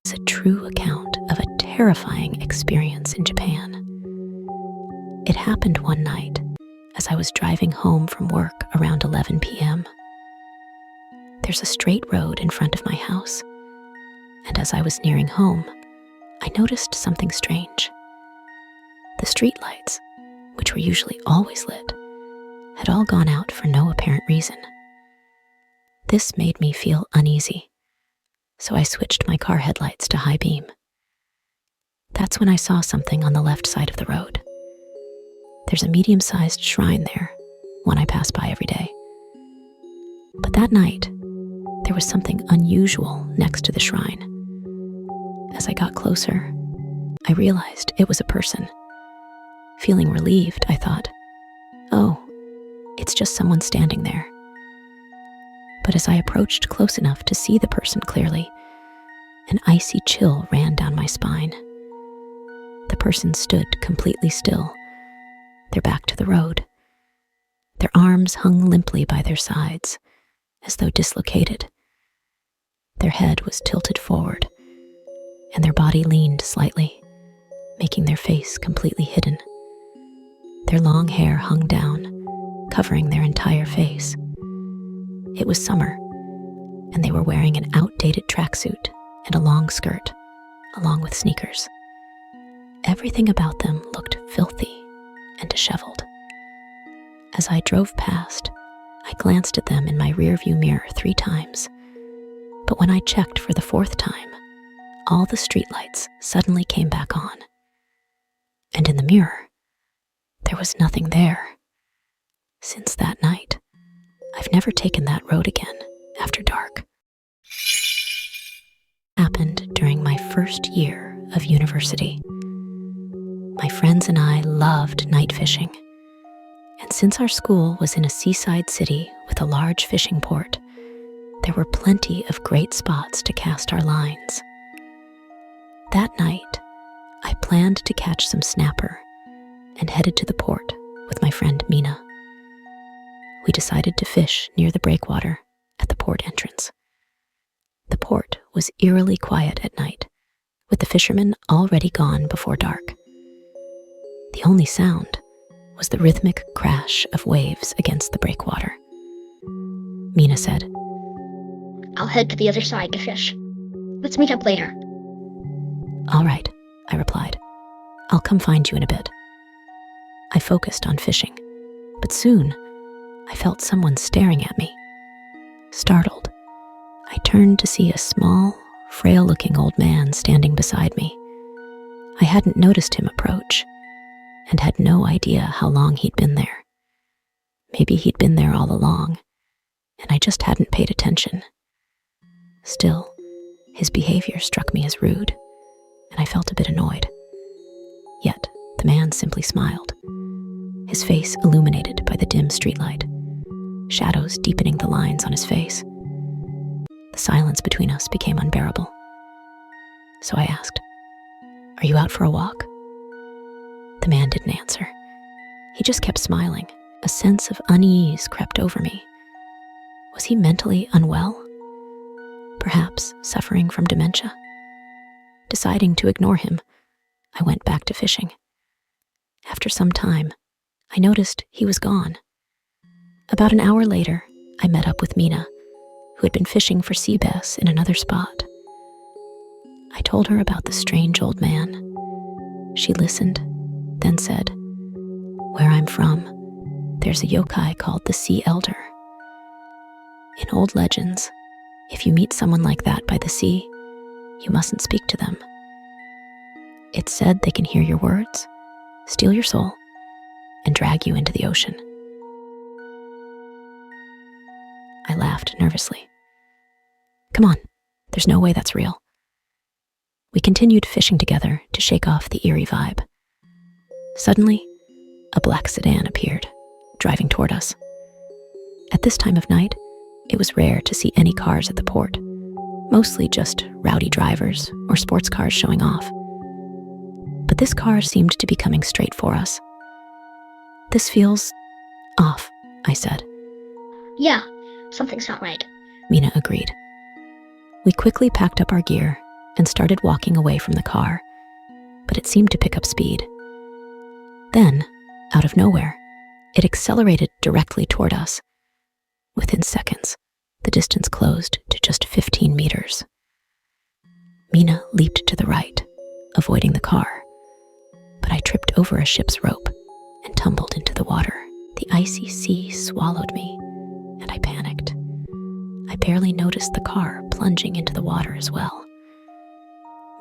is a true account of a terrifying experience in Japan. It happened one night as I was driving home from work around 11 p.m. There's a straight road in front of my house, and as I was nearing home, I noticed something strange. The streetlights, which were usually always lit, had all gone out for no apparent reason. This made me feel uneasy, so I switched my car headlights to high beam. That's when I saw something on the left side of the road. There's a medium-sized shrine there, one I pass by every day. But that night, there was something unusual next to the shrine. As I got closer, I realized it was a person. Feeling relieved, I thought, oh, it's just someone standing there. But as I approached close enough to see the person clearly, an icy chill ran down my spine. The person stood completely still, their back to the road. Their arms hung limply by their sides, as though dislocated. Their head was tilted forward, and their body leaned slightly, making their face completely hidden. Their long hair hung down, covering their entire face. It was summer, and they were wearing an outdated tracksuit and a long skirt, along with sneakers. Everything about them looked filthy and disheveled. As I drove past, I glanced at them in my rearview mirror 3 times. But when I checked for the 4th time, all the streetlights suddenly came back on. And in the mirror, there was nothing there. Since that night, I've never taken that road again after dark. Happened during my first year of university. My friends and I loved night fishing. And since our school was in a seaside city with a large fishing port, there were plenty of great spots to cast our lines. That night, I planned to catch some snapper and headed to the port with my friend Mina. We decided to fish near the breakwater at the port entrance. The port was eerily quiet at night, with the fishermen already gone before dark. The only sound was the rhythmic crash of waves against the breakwater. Mina said, I'll head to the other side to fish. Let's meet up later. All right, I replied. I'll come find you in a bit. I focused on fishing, but soon I felt someone staring at me. Startled, I turned to see a small, frail-looking old man standing beside me. I hadn't noticed him approach and had no idea how long he'd been there. Maybe he'd been there all along, and I just hadn't paid attention. Still, his behavior struck me as rude, and I felt a bit annoyed. Yet, the man simply smiled, his face illuminated by the dim streetlight, shadows deepening the lines on his face. The silence between us became unbearable. So I asked, "Are you out for a walk?" The man didn't answer. He just kept smiling. A sense of unease crept over me. Was he mentally unwell? Perhaps suffering from dementia? Deciding to ignore him, I went back to fishing. After some time, I noticed he was gone. About an hour later, I met up with Mina, who had been fishing for sea bass in another spot. I told her about the strange old man. She listened, then said, "Where I'm from, there's a yokai called the Sea Elder. In old legends, if you meet someone like that by the sea, you mustn't speak to them. It's said they can hear your words, steal your soul, and drag you into the ocean." I laughed nervously. "Come on, there's no way that's real." We continued fishing together to shake off the eerie vibe. Suddenly, a black sedan appeared, driving toward us. At this time of night, it was rare to see any cars at the port, mostly just rowdy drivers or sports cars showing off. But this car seemed to be coming straight for us. "This feels off," I said. Yeah, something's not right. Mina agreed. We quickly packed up our gear and started walking away from the car, but it seemed to pick up speed. Then, out of nowhere, it accelerated directly toward us. Within seconds, the distance closed to just 15 meters. Mina leaped to the right, avoiding the car, but I tripped over a ship's rope and tumbled into the water. The icy sea swallowed me, and I panicked. I barely noticed the car plunging into the water as well.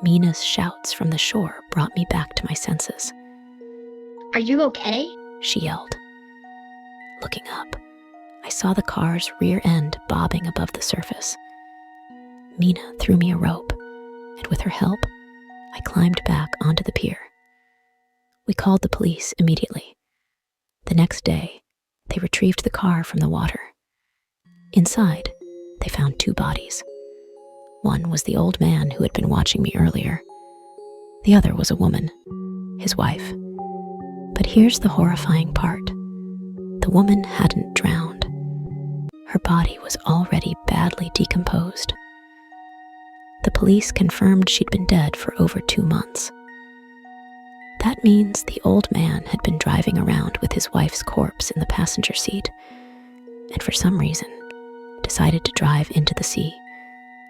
Mina's shouts from the shore brought me back to my senses. Are you okay? She yelled. Looking up, I saw the car's rear end bobbing above the surface. Mina threw me a rope, and with her help, I climbed back onto the pier. We called the police immediately. The next day, they retrieved the car from the water. Inside, they found 2 bodies. One was the old man who had been watching me earlier. The other was a woman, his wife. But here's the horrifying part. The woman hadn't drowned. Her body was already badly decomposed. The police confirmed she'd been dead for over 2 months. That means the old man had been driving around with his wife's corpse in the passenger seat, and for some reason, decided to drive into the sea,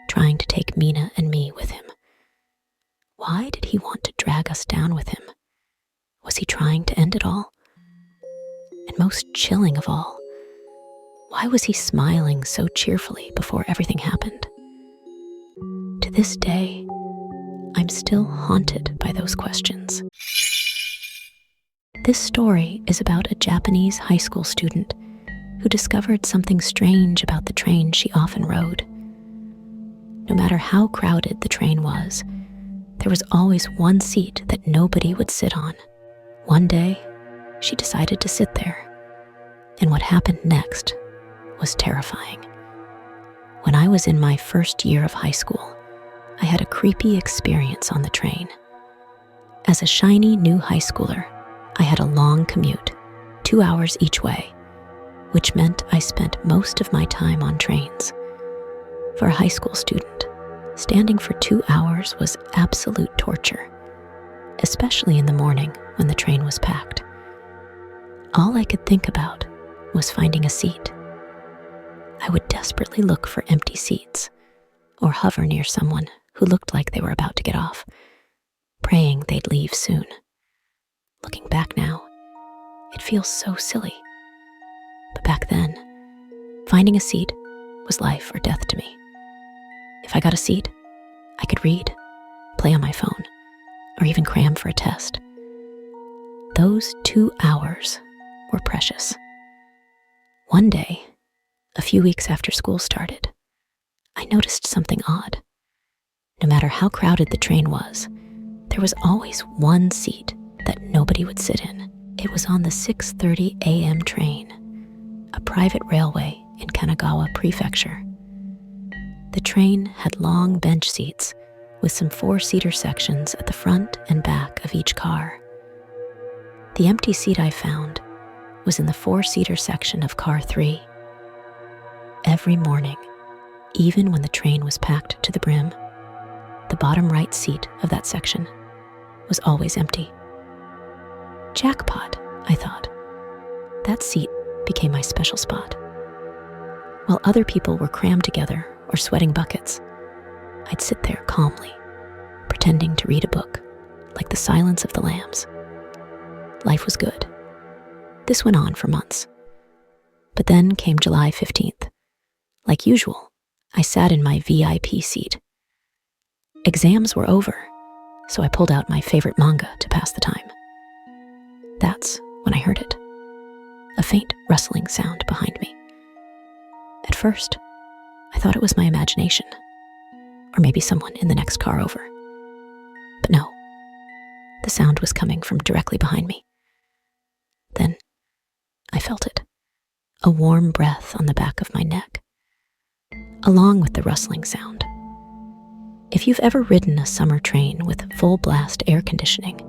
trying to take Mina and me with him. Why did he want to drag us down with him? Was he trying to end it all? And most chilling of all, why was he smiling so cheerfully before everything happened? To this day, I'm still haunted by those questions. This story is about a Japanese high school student who discovered something strange about the train she often rode. No matter how crowded the train was, there was always one seat that nobody would sit on. One day, she decided to sit there, and what happened next was terrifying. When I was in my first year of high school, I had a creepy experience on the train. As a shiny new high schooler, I had a long commute, 2 hours each way, which meant I spent most of my time on trains. For a high school student, standing for 2 hours was absolute torture, especially in the morning when the train was packed. All I could think about was finding a seat. I would desperately look for empty seats or hover near someone who looked like they were about to get off, praying they'd leave soon. Looking back now, it feels so silly. But back then, finding a seat was life or death to me. If I got a seat, I could read, play on my phone, or even cram for a test. Those 2 hours were precious. One day, a few weeks after school started, I noticed something odd. No matter how crowded the train was, there was always one seat that nobody would sit in. It was on the 6:30 a.m. train, a private railway in Kanagawa Prefecture. The train had long bench seats with some 4-seater sections at the front and back of each car. The empty seat I found was in the 4-seater section of car 3. Every morning, even when the train was packed to the brim, the bottom right seat of that section was always empty. Jackpot, I thought. That seat became my special spot. While other people were crammed together or sweating buckets, I'd sit there calmly, pretending to read a book, like The Silence of the Lambs. Life was good. This went on for months. But then came July 15th. Like usual, I sat in my VIP seat. Exams were over, so I pulled out my favorite manga to pass the time. That's when I heard it, a faint rustling sound behind me. At first, I thought it was my imagination, or maybe someone in the next car over. But no, the sound was coming from directly behind me. Then I felt it, a warm breath on the back of my neck, along with the rustling sound. If you've ever ridden a summer train with full blast air conditioning,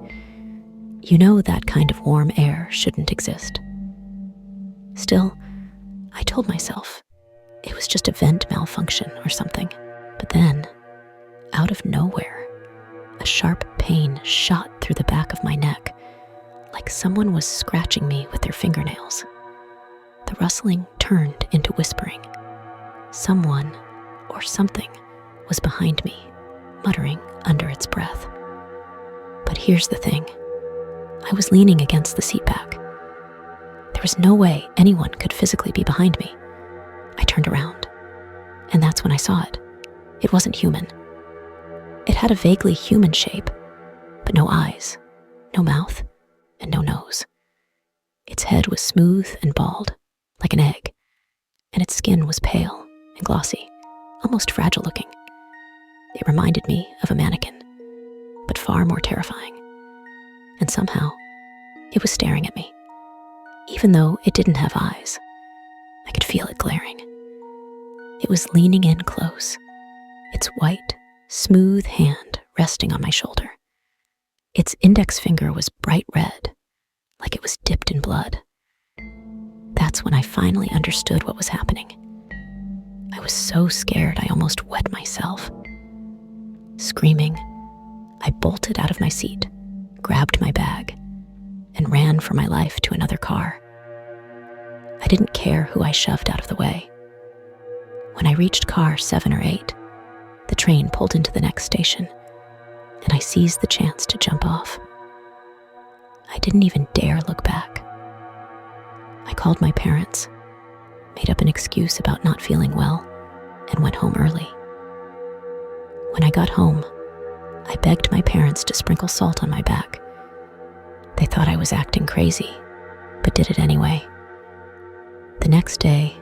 you know that kind of warm air shouldn't exist. Still, I told myself it was just a vent malfunction or something. But then out of nowhere, a sharp pain shot through the back of my neck, like someone was scratching me with their fingernails. The rustling turned into whispering. Someone or something was behind me, muttering under its breath. But here's the thing. I was leaning against the seat back. There was no way anyone could physically be behind me. I turned around, and that's when I saw it. It wasn't human. It had a vaguely human shape, but no eyes, no mouth, and no nose. Its head was smooth and bald, like an egg, and its skin was pale and glossy, almost fragile looking. It reminded me of a mannequin, but far more terrifying. And somehow, it was staring at me. Even though it didn't have eyes, I could feel it glaring. It was leaning in close, its white, smooth hand resting on my shoulder. Its index finger was bright red, like it was dipped in blood. That's when I finally understood what was happening. I was so scared I almost wet myself. Screaming, I bolted out of my seat, grabbed my bag, and ran for my life to another car. I didn't care who I shoved out of the way. When I reached car 7 or 8, the train pulled into the next station, and I seized the chance to jump off. I didn't even dare look back. I called my parents, made up an excuse about not feeling well, and went home early. When I got home, I begged my parents to sprinkle salt on my back. They thought I was acting crazy, but did it anyway. The next day,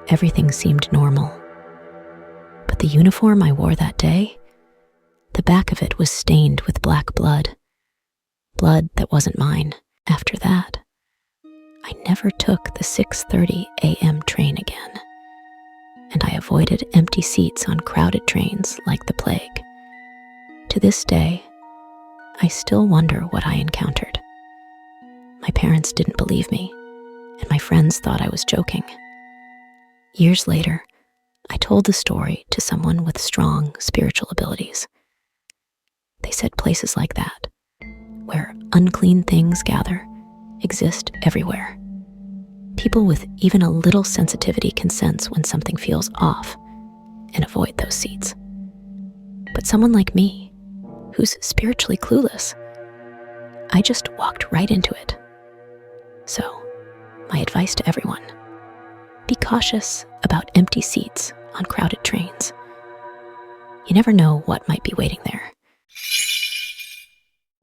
everything seemed normal. But the uniform I wore that day, the back of it was stained with black blood. Blood that wasn't mine. After that, I never took the 6:30 a.m. train again, and I avoided empty seats on crowded trains like the plague. To this day, I still wonder what I encountered. My parents didn't believe me, and my friends thought I was joking. Years later, I told the story to someone with strong spiritual abilities. They said places like that, where unclean things gather, exist everywhere. People with even a little sensitivity can sense when something feels off and avoid those seats. But someone like me, who's spiritually clueless, I just walked right into it. So, my advice to everyone: be cautious about empty seats on crowded trains. You never know what might be waiting there.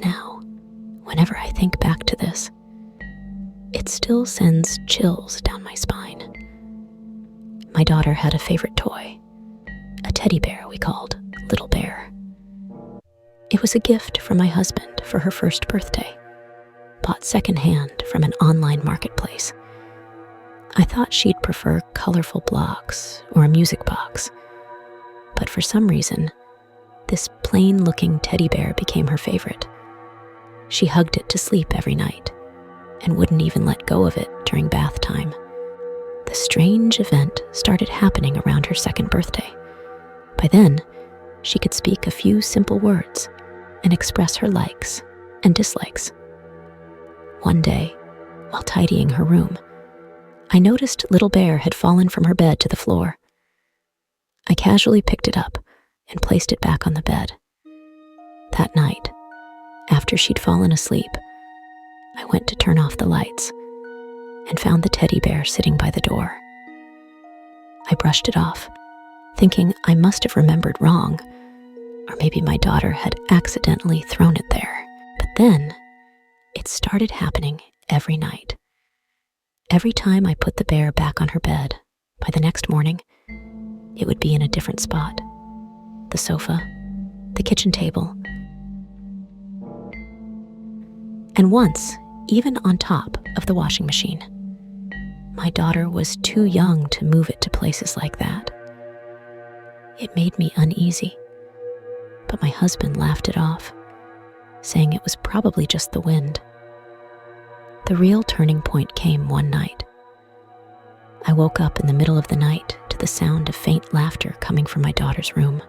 Now, whenever I think back to this, it still sends chills down my spine. My daughter had a favorite toy, a teddy bear we called Little Bear. It was a gift from my husband for her first birthday, bought secondhand from an online marketplace. I thought she'd prefer colorful blocks or a music box, but for some reason, this plain-looking teddy bear became her favorite. She hugged it to sleep every night and wouldn't even let go of it during bath time. The strange event started happening around her second birthday. By then, she could speak a few simple words and express her likes and dislikes. One day, while tidying her room, I noticed Little Bear had fallen from her bed to the floor. I casually picked it up and placed it back on the bed. That night, after she'd fallen asleep, I went to turn off the lights and found the teddy bear sitting by the door. I brushed it off, thinking I must have remembered wrong, or maybe my daughter had accidentally thrown it there. But then, it started happening every night. Every time I put the bear back on her bed, by the next morning, it would be in a different spot. The sofa, the kitchen table, and once, even on top of the washing machine. My daughter was too young to move it to places like that. It made me uneasy, but my husband laughed it off, saying it was probably just the wind. The real turning point came one night. I woke up in the middle of the night to the sound of faint laughter coming from my daughter's room.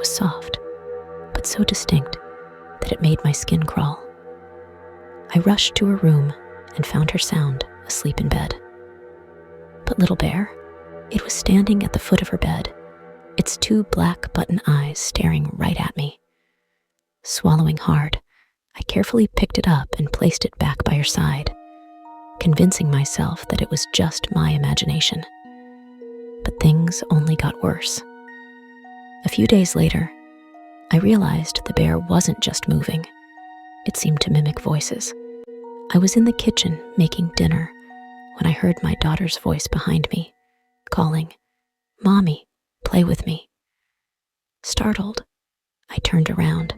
was soft, but so distinct that it made my skin crawl. I rushed to her room and found her sound asleep in bed. But Little Bear, it was standing at the foot of her bed, its two black button eyes staring right at me. Swallowing hard, I carefully picked it up and placed it back by her side, convincing myself that it was just my imagination. But things only got worse. A few days later, I realized the bear wasn't just moving. It seemed to mimic voices. I was in the kitchen making dinner when I heard my daughter's voice behind me, calling, "Mommy, play with me." Startled, I turned around,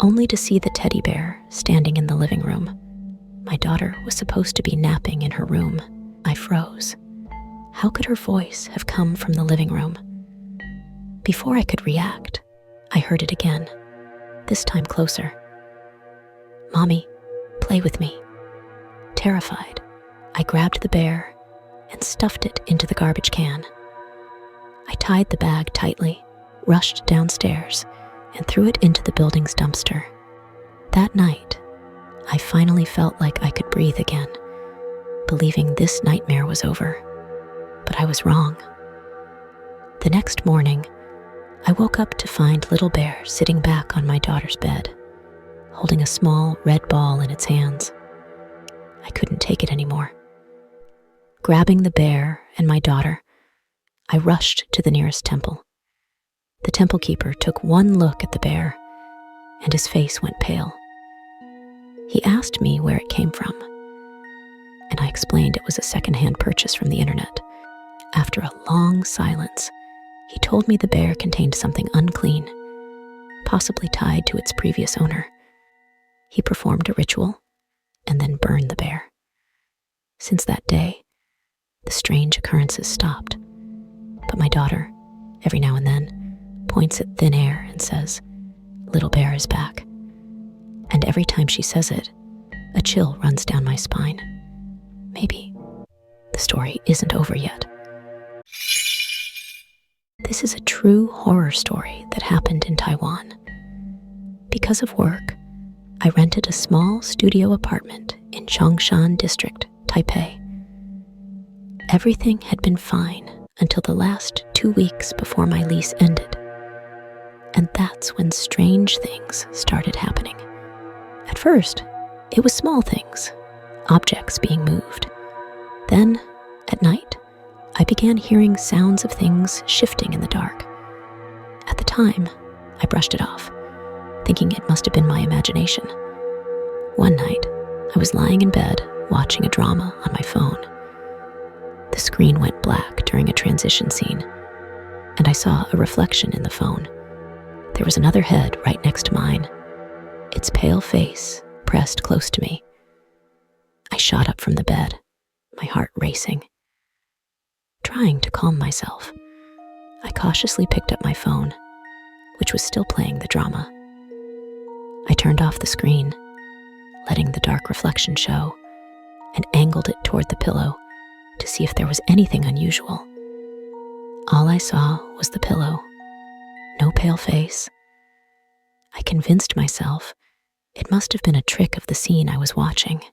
only to see the teddy bear standing in the living room. My daughter was supposed to be napping in her room. I froze. How could her voice have come from the living room? Before I could react, I heard it again, this time closer. "Mommy, play with me." Terrified, I grabbed the bear and stuffed it into the garbage can. I tied the bag tightly, rushed downstairs, and threw it into the building's dumpster. That night, I finally felt like I could breathe again, believing this nightmare was over. But I was wrong. The next morning, I woke up to find Little Bear sitting back on my daughter's bed, holding a small red ball in its hands. I couldn't take it anymore. Grabbing the bear and my daughter, I rushed to the nearest temple. The temple keeper took one look at the bear, and his face went pale. He asked me where it came from, and I explained it was a secondhand purchase from the internet. After a long silence, he told me the bear contained something unclean, possibly tied to its previous owner. He performed a ritual and then burned the bear. Since that day, the strange occurrences stopped. But my daughter, every now and then, points at thin air and says, "Little Bear is back." And every time she says it, a chill runs down my spine. Maybe the story isn't over yet. This is a true horror story that happened in Taiwan. Because of work, I rented a small studio apartment in Chongshan District, Taipei. Everything had been fine until the last 2 weeks before my lease ended. And that's when strange things started happening. At first, it was small things, objects being moved. Then, at night, I began hearing sounds of things shifting in the dark. At the time, I brushed it off, thinking it must have been my imagination. One night, I was lying in bed watching a drama on my phone. The screen went black during a transition scene, and I saw a reflection in the phone. There was another head right next to mine, its pale face pressed close to me. I shot up from the bed, my heart racing. Trying to calm myself, I cautiously picked up my phone, which was still playing the drama. I turned off the screen, letting the dark reflection show, and angled it toward the pillow to see if there was anything unusual. All I saw was the pillow, no pale face. I convinced myself it must have been a trick of the scene I was watching.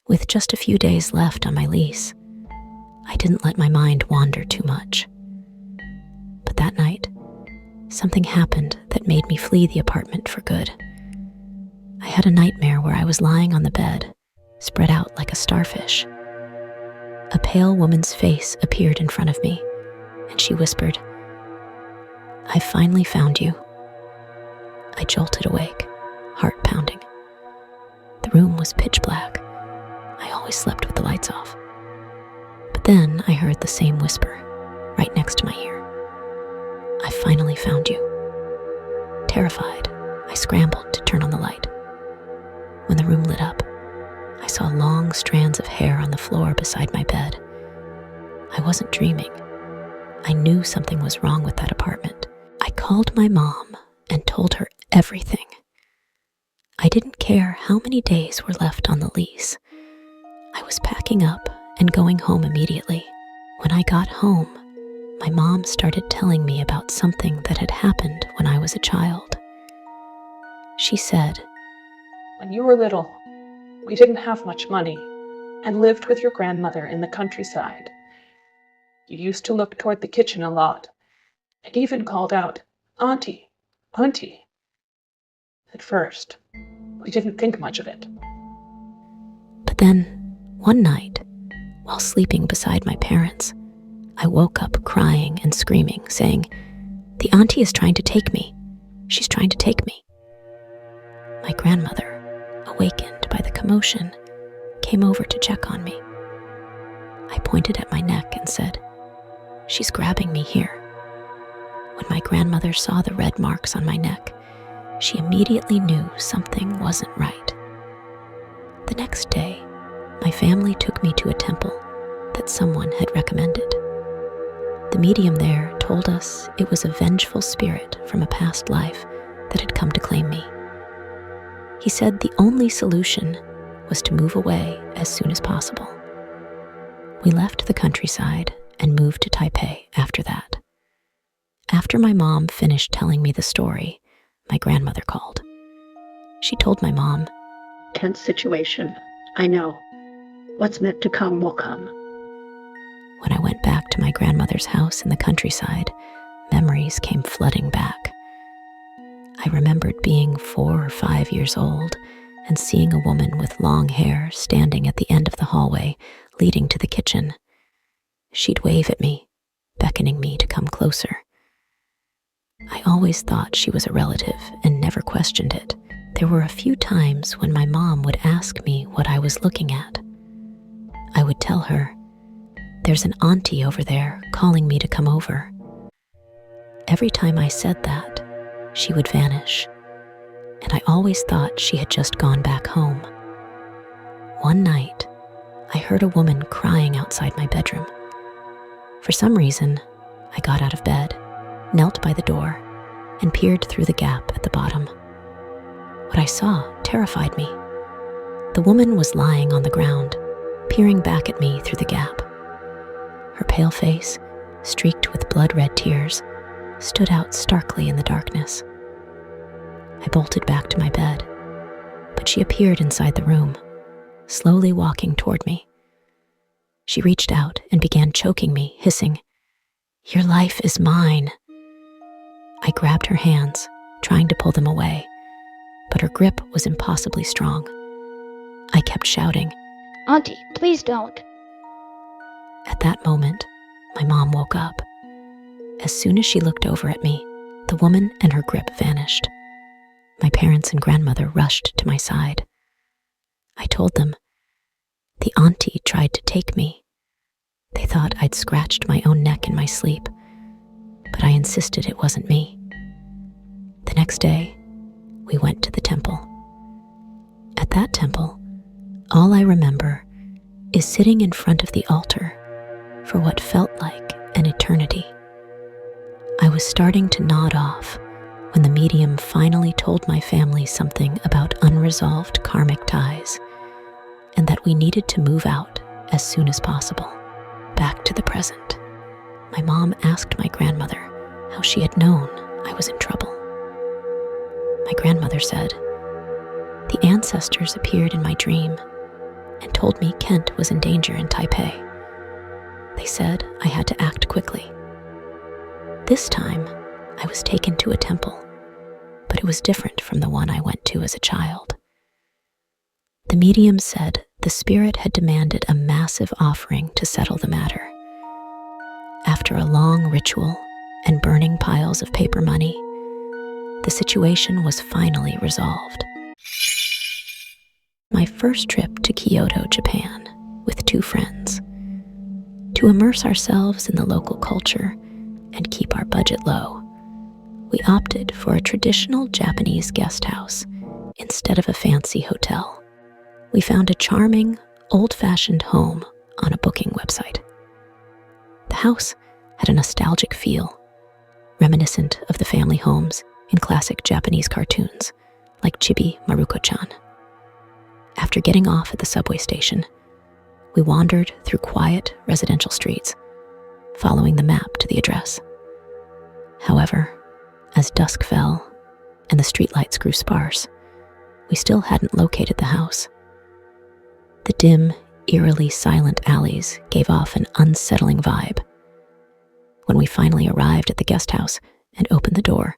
With just a few days left on my lease, I didn't let my mind wander too much. But that night, something happened that made me flee the apartment for good. I had a nightmare where I was lying on the bed, spread out like a starfish. A pale woman's face appeared in front of me, and she whispered, "I've finally found you." I jolted awake, heart pounding. The room was pitch black. I always slept with the lights off. But then I heard the same whisper, right next to my ear. "I finally found you." Terrified, I scrambled to turn on the light. When the room lit up, I saw long strands of hair on the floor beside my bed. I wasn't dreaming. I knew something was wrong with that apartment. I called my mom and told her everything. I didn't care how many days were left on the lease. I was packing up and going home immediately. When I got home, my my mom started telling me about something that had happened when I was a child. She said, When you were little, we didn't have much money and lived with your grandmother in the countryside. You used to look toward the kitchen a lot and even called out, Auntie, Auntie. At first, we didn't think much of it. But then, one night, while sleeping beside my parents, I woke up crying and screaming, saying, "The auntie is trying to take me. She's trying to take me." My grandmother, awakened by the commotion, came over to check on me. I pointed at my neck and said, "She's grabbing me here." When my grandmother saw the red marks on my neck, she immediately knew something wasn't right. The next day, my family took me to a temple that someone had recommended. The medium there told us it was a vengeful spirit from a past life that had come to claim me. He said the only solution was to move away as soon as possible. We left the countryside and moved to Taipei after that. After my mom finished telling me the story, my grandmother called. She told my mom, Tense situation. I know. What's meant to come will come. When I went back to my grandmother's house in the countryside, memories came flooding back. I remembered being 4 or 5 years old and seeing a woman with long hair standing at the end of the hallway leading to the kitchen. She'd wave at me, beckoning me to come closer. I always thought she was a relative and never questioned it. There were a few times when my mom would ask me what I was looking at. I would tell her, "There's an auntie over there calling me to come over." Every time I said that, she would vanish, and I always thought she had just gone back home. One night, I heard a woman crying outside my bedroom. For some reason, I got out of bed, knelt by the door, and peered through the gap at the bottom. What I saw terrified me. The woman was lying on the ground, peering back at me through the gap. Her pale face, streaked with blood-red tears, stood out starkly in the darkness. I bolted back to my bed, but she appeared inside the room, slowly walking toward me. She reached out and began choking me, hissing, "Your life is mine." I grabbed her hands, trying to pull them away, but her grip was impossibly strong. I kept shouting, Auntie, please don't. At that moment, my mom woke up. As soon as she looked over at me, the woman and her grip vanished. My parents and grandmother rushed to my side. I told them, "The auntie tried to take me." They thought I'd scratched my own neck in my sleep, but I insisted it wasn't me. The next day, we went to the temple. At that temple, all I remember is sitting in front of the altar for what felt like an eternity. I was starting to nod off when the medium finally told my family something about unresolved karmic ties and that we needed to move out as soon as possible, back to the present. My mom asked my grandmother how she had known I was in trouble. My grandmother said, "The ancestors appeared in my dream and told me Kent was in danger in Taipei. They said I had to act quickly. This time, I was taken to a temple, but it was different from the one I went to as a child. The medium said the spirit had demanded a massive offering to settle the matter. After a long ritual and burning piles of paper money, the situation was finally resolved. My first trip to Kyoto, Japan, with 2 friends. To immerse ourselves in the local culture and keep our budget low, we opted for a traditional Japanese guest house instead of a fancy hotel. We found a charming, old-fashioned home on a booking website. The house had a nostalgic feel, reminiscent of the family homes in classic Japanese cartoons, like Chibi Maruko-chan. After getting off at the subway station, we wandered through quiet residential streets, following the map to the address. However, as dusk fell and the streetlights grew sparse, we still hadn't located the house. The dim, eerily silent alleys gave off an unsettling vibe. When we finally arrived at the guest house and opened the door,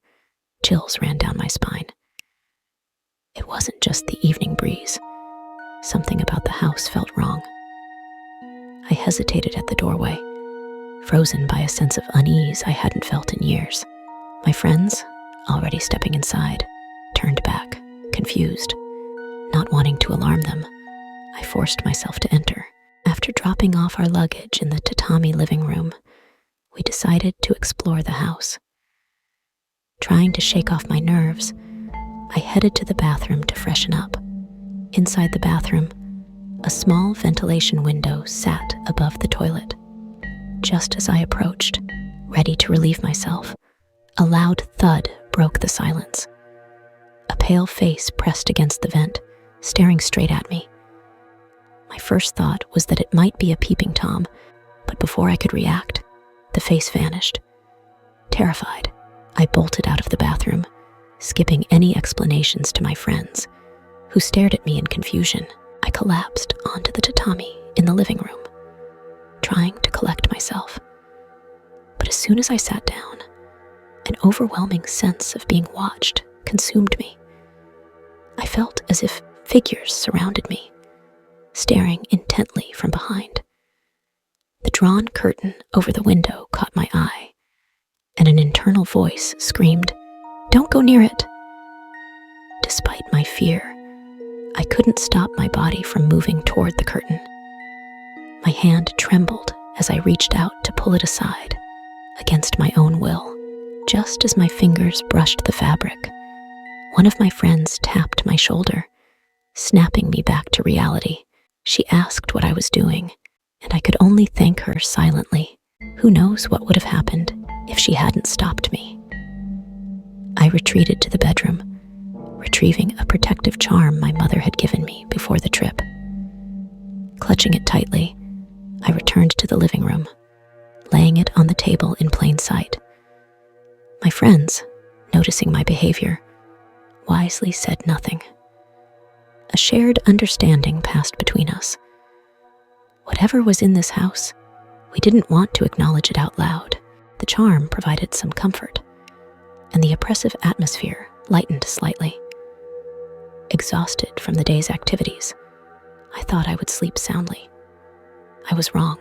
chills ran down my spine. It wasn't just the evening breeze. Something about the house felt wrong. I hesitated at the doorway, frozen by a sense of unease I hadn't felt in years. My friends, already stepping inside, turned back, confused. Not wanting to alarm them, I forced myself to enter. After dropping off our luggage in the tatami living room, we decided to explore the house. Trying to shake off my nerves, I headed to the bathroom to freshen up. Inside the bathroom, a small ventilation window sat above the toilet. Just as I approached, ready to relieve myself, a loud thud broke the silence. A pale face pressed against the vent, staring straight at me. My first thought was that it might be a peeping Tom, but before I could react, the face vanished. Terrified, I bolted out of the bathroom, skipping any explanations to my friends, who stared at me in confusion. I collapsed onto the tatami in the living room, trying to collect myself. But as soon as I sat down, an overwhelming sense of being watched consumed me. I felt as if figures surrounded me, staring intently from behind. The drawn curtain over the window caught my eye, and an internal voice screamed, "Don't go near it." Despite my fear, I couldn't stop my body from moving toward the curtain. My hand trembled as I reached out to pull it aside, against my own will. Just as my fingers brushed the fabric, one of my friends tapped my shoulder, snapping me back to reality. She asked what I was doing, and I could only thank her silently. Who knows what would have happened if she hadn't stopped me. I retreated to the bedroom, retrieving a protective charm my mother had given me before the trip. Clutching it tightly, I returned to the living room, laying it on the table in plain sight. My friends, noticing my behavior, wisely said nothing. A shared understanding passed between us. Whatever was in this house, we didn't want to acknowledge it out loud. The charm provided some comfort, and the oppressive atmosphere lightened slightly. Exhausted from the day's activities, I thought I would sleep soundly. I was wrong.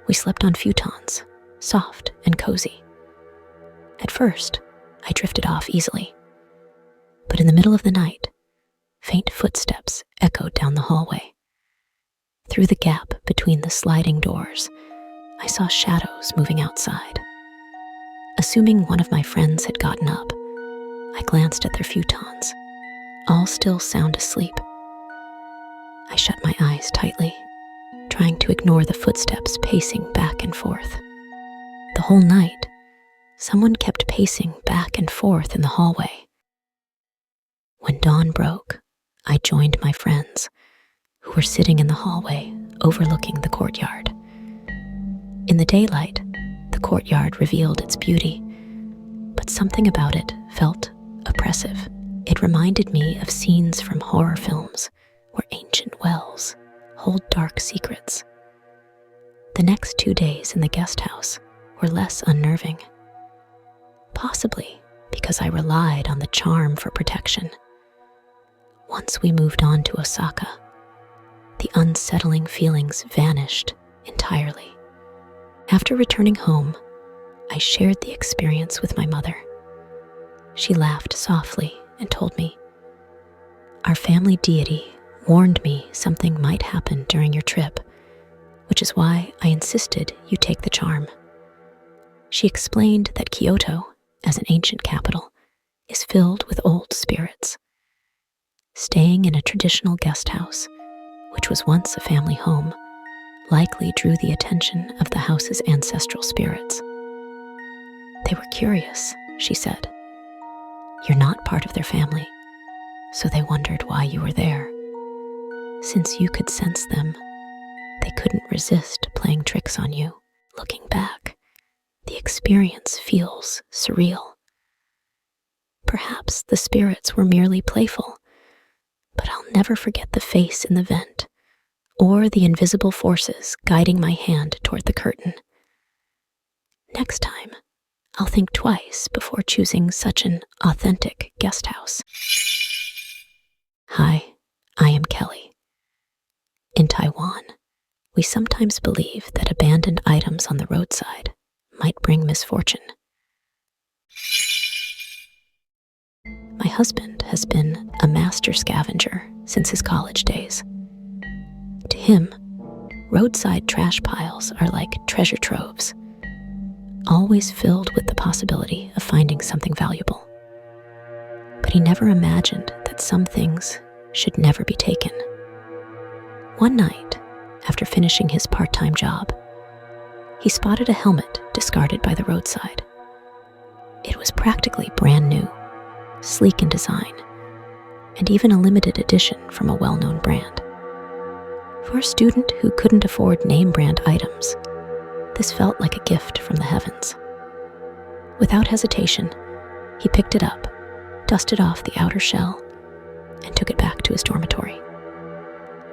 We slept on futons, soft and cozy. At first, I drifted off easily, but in the middle of the night, faint footsteps echoed down the hallway. Through the gap between the sliding doors, I saw shadows moving outside. Assuming one of my friends had gotten up, I glanced at their futons, all still sound asleep. I shut my eyes tightly, trying to ignore the footsteps pacing back and forth. The whole night, someone kept pacing back and forth in the hallway. When dawn broke, I joined my friends, who were sitting in the hallway overlooking the courtyard. In the daylight, the courtyard revealed its beauty, but something about it felt oppressive. It reminded me of scenes from horror films where ancient wells hold dark secrets. The next 2 days in the guest house were less unnerving, possibly because I relied on the charm for protection. Once we moved on to Osaka, the unsettling feelings vanished entirely. After returning home, I shared the experience with my mother. She laughed softly and told me, "Our family deity warned me something might happen during your trip, which is why I insisted you take the charm." She explained that Kyoto, as an ancient capital, is filled with old spirits. Staying in a traditional guest house, which was once a family home, likely drew the attention of the house's ancestral spirits. They were curious, she said. You're not part of their family, so they wondered why you were there. Since you could sense them, they couldn't resist playing tricks on you. Looking back, the experience feels surreal. Perhaps the spirits were merely playful, but I'll never forget the face in the vent or the invisible forces guiding my hand toward the curtain. Next time, I'll think twice before choosing such an authentic guest house. Hi, I am Kelly. In Taiwan, we sometimes believe that abandoned items on the roadside might bring misfortune. My husband has been a master scavenger since his college days. To him, roadside trash piles are like treasure troves, always filled with the possibility of finding something valuable. But he never imagined that some things should never be taken. One night, after finishing his part-time job, he spotted a helmet discarded by the roadside. It was practically brand new, sleek in design, and even a limited edition from a well-known brand. For a student who couldn't afford name-brand items, this felt like a gift from the heavens. Without hesitation, he picked it up, dusted off the outer shell, and took it back to his dormitory.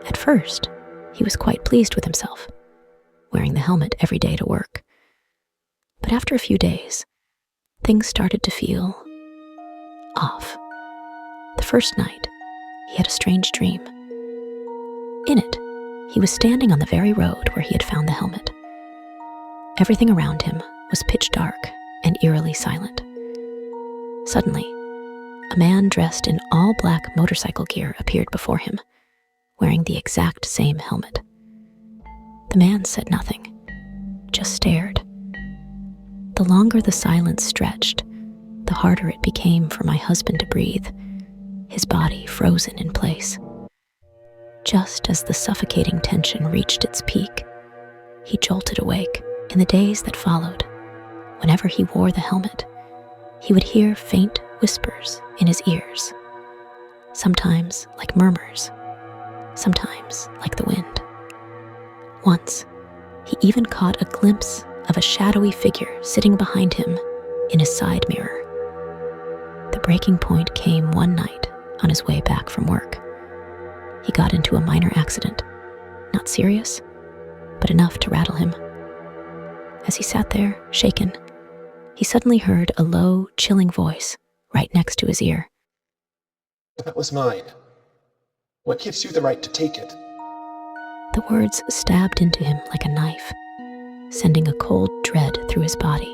At first, he was quite pleased with himself, wearing the helmet every day to work. But after a few days, things started to feel off. The first night, he had a strange dream. In it, he was standing on the very road where he had found the helmet. Everything around him was pitch dark and eerily silent. Suddenly, a man dressed in all black motorcycle gear appeared before him, wearing the exact same helmet. The man said nothing, just stared. The longer the silence stretched, the harder it became for my husband to breathe, his body frozen in place. Just as the suffocating tension reached its peak, he jolted awake. In the days that followed, whenever he wore the helmet, he would hear faint whispers in his ears, sometimes like murmurs, sometimes like the wind. Once, he even caught a glimpse of a shadowy figure sitting behind him in his side mirror. The breaking point came one night on his way back from work. He got into a minor accident, not serious, but enough to rattle him. As he sat there, shaken, he suddenly heard a low, chilling voice right next to his ear. That was mine. What gives you the right to take it? The words stabbed into him like a knife, sending a cold dread through his body.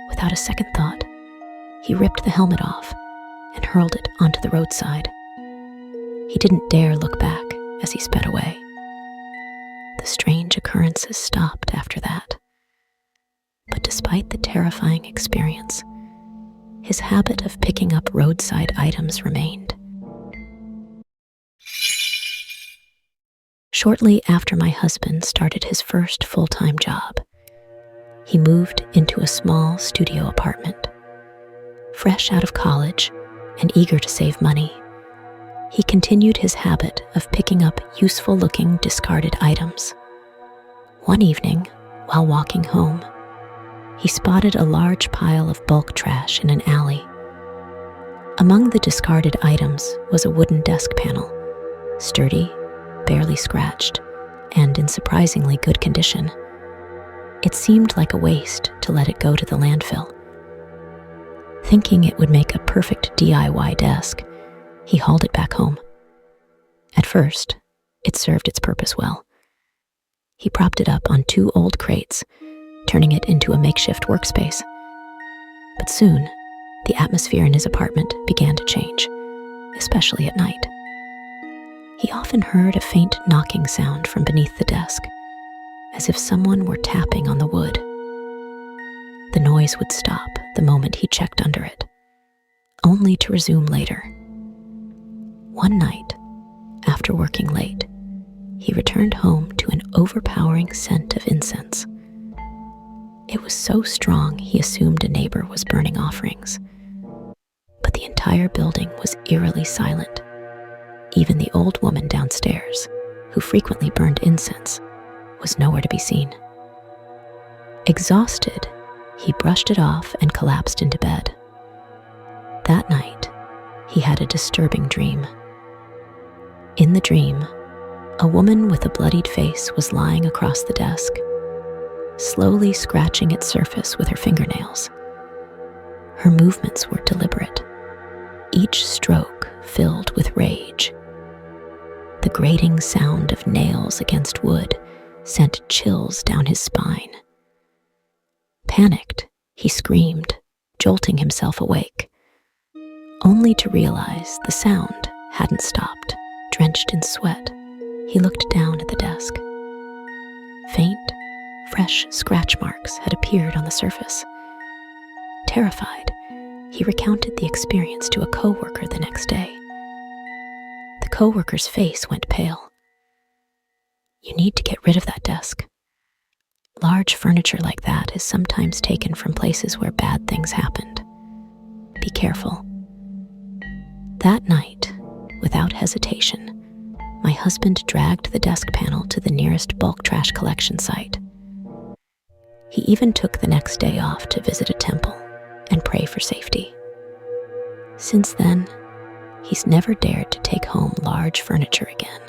Without a second thought, he ripped the helmet off and hurled it onto the roadside. He didn't dare look back as he sped away. The strange occurrences stopped after that. But despite the terrifying experience, his habit of picking up roadside items remained. Shortly after my husband started his first full-time job, he moved into a small studio apartment. Fresh out of college and eager to save money, he continued his habit of picking up useful-looking discarded items. One evening, while walking home, he spotted a large pile of bulk trash in an alley. Among the discarded items was a wooden desk panel, sturdy, barely scratched, and in surprisingly good condition. It seemed like a waste to let it go to the landfill. Thinking it would make a perfect DIY desk, he hauled it back home. At first, it served its purpose well. He propped it up on 2 old crates, turning it into a makeshift workspace. But soon, the atmosphere in his apartment began to change, especially at night. He often heard a faint knocking sound from beneath the desk, as if someone were tapping on the wood. The noise would stop the moment he checked under it, only to resume later. One night, after working late, he returned home to an overpowering scent of incense. It was so strong he assumed a neighbor was burning offerings. But the entire building was eerily silent. Even the old woman downstairs, who frequently burned incense, was nowhere to be seen. Exhausted, he brushed it off and collapsed into bed. That night, he had a disturbing dream. In the dream, a woman with a bloodied face was lying across the desk, slowly scratching its surface with her fingernails. Her movements were deliberate, each stroke filled with rage. The grating sound of nails against wood sent chills down his spine. Panicked, he screamed, jolting himself awake, only to realize the sound hadn't stopped. Drenched in sweat, he looked down at the desk. Faint, fresh scratch marks had appeared on the surface. Terrified, he recounted the experience to a coworker the next day. The coworker's face went pale. "You need to get rid of that desk. Large furniture like that is sometimes taken from places where bad things happened. Be careful." That night, without hesitation, my husband dragged the desk panel to the nearest bulk trash collection site. He even took the next day off to visit a temple and pray for safety. Since then, he's never dared to take home large furniture again.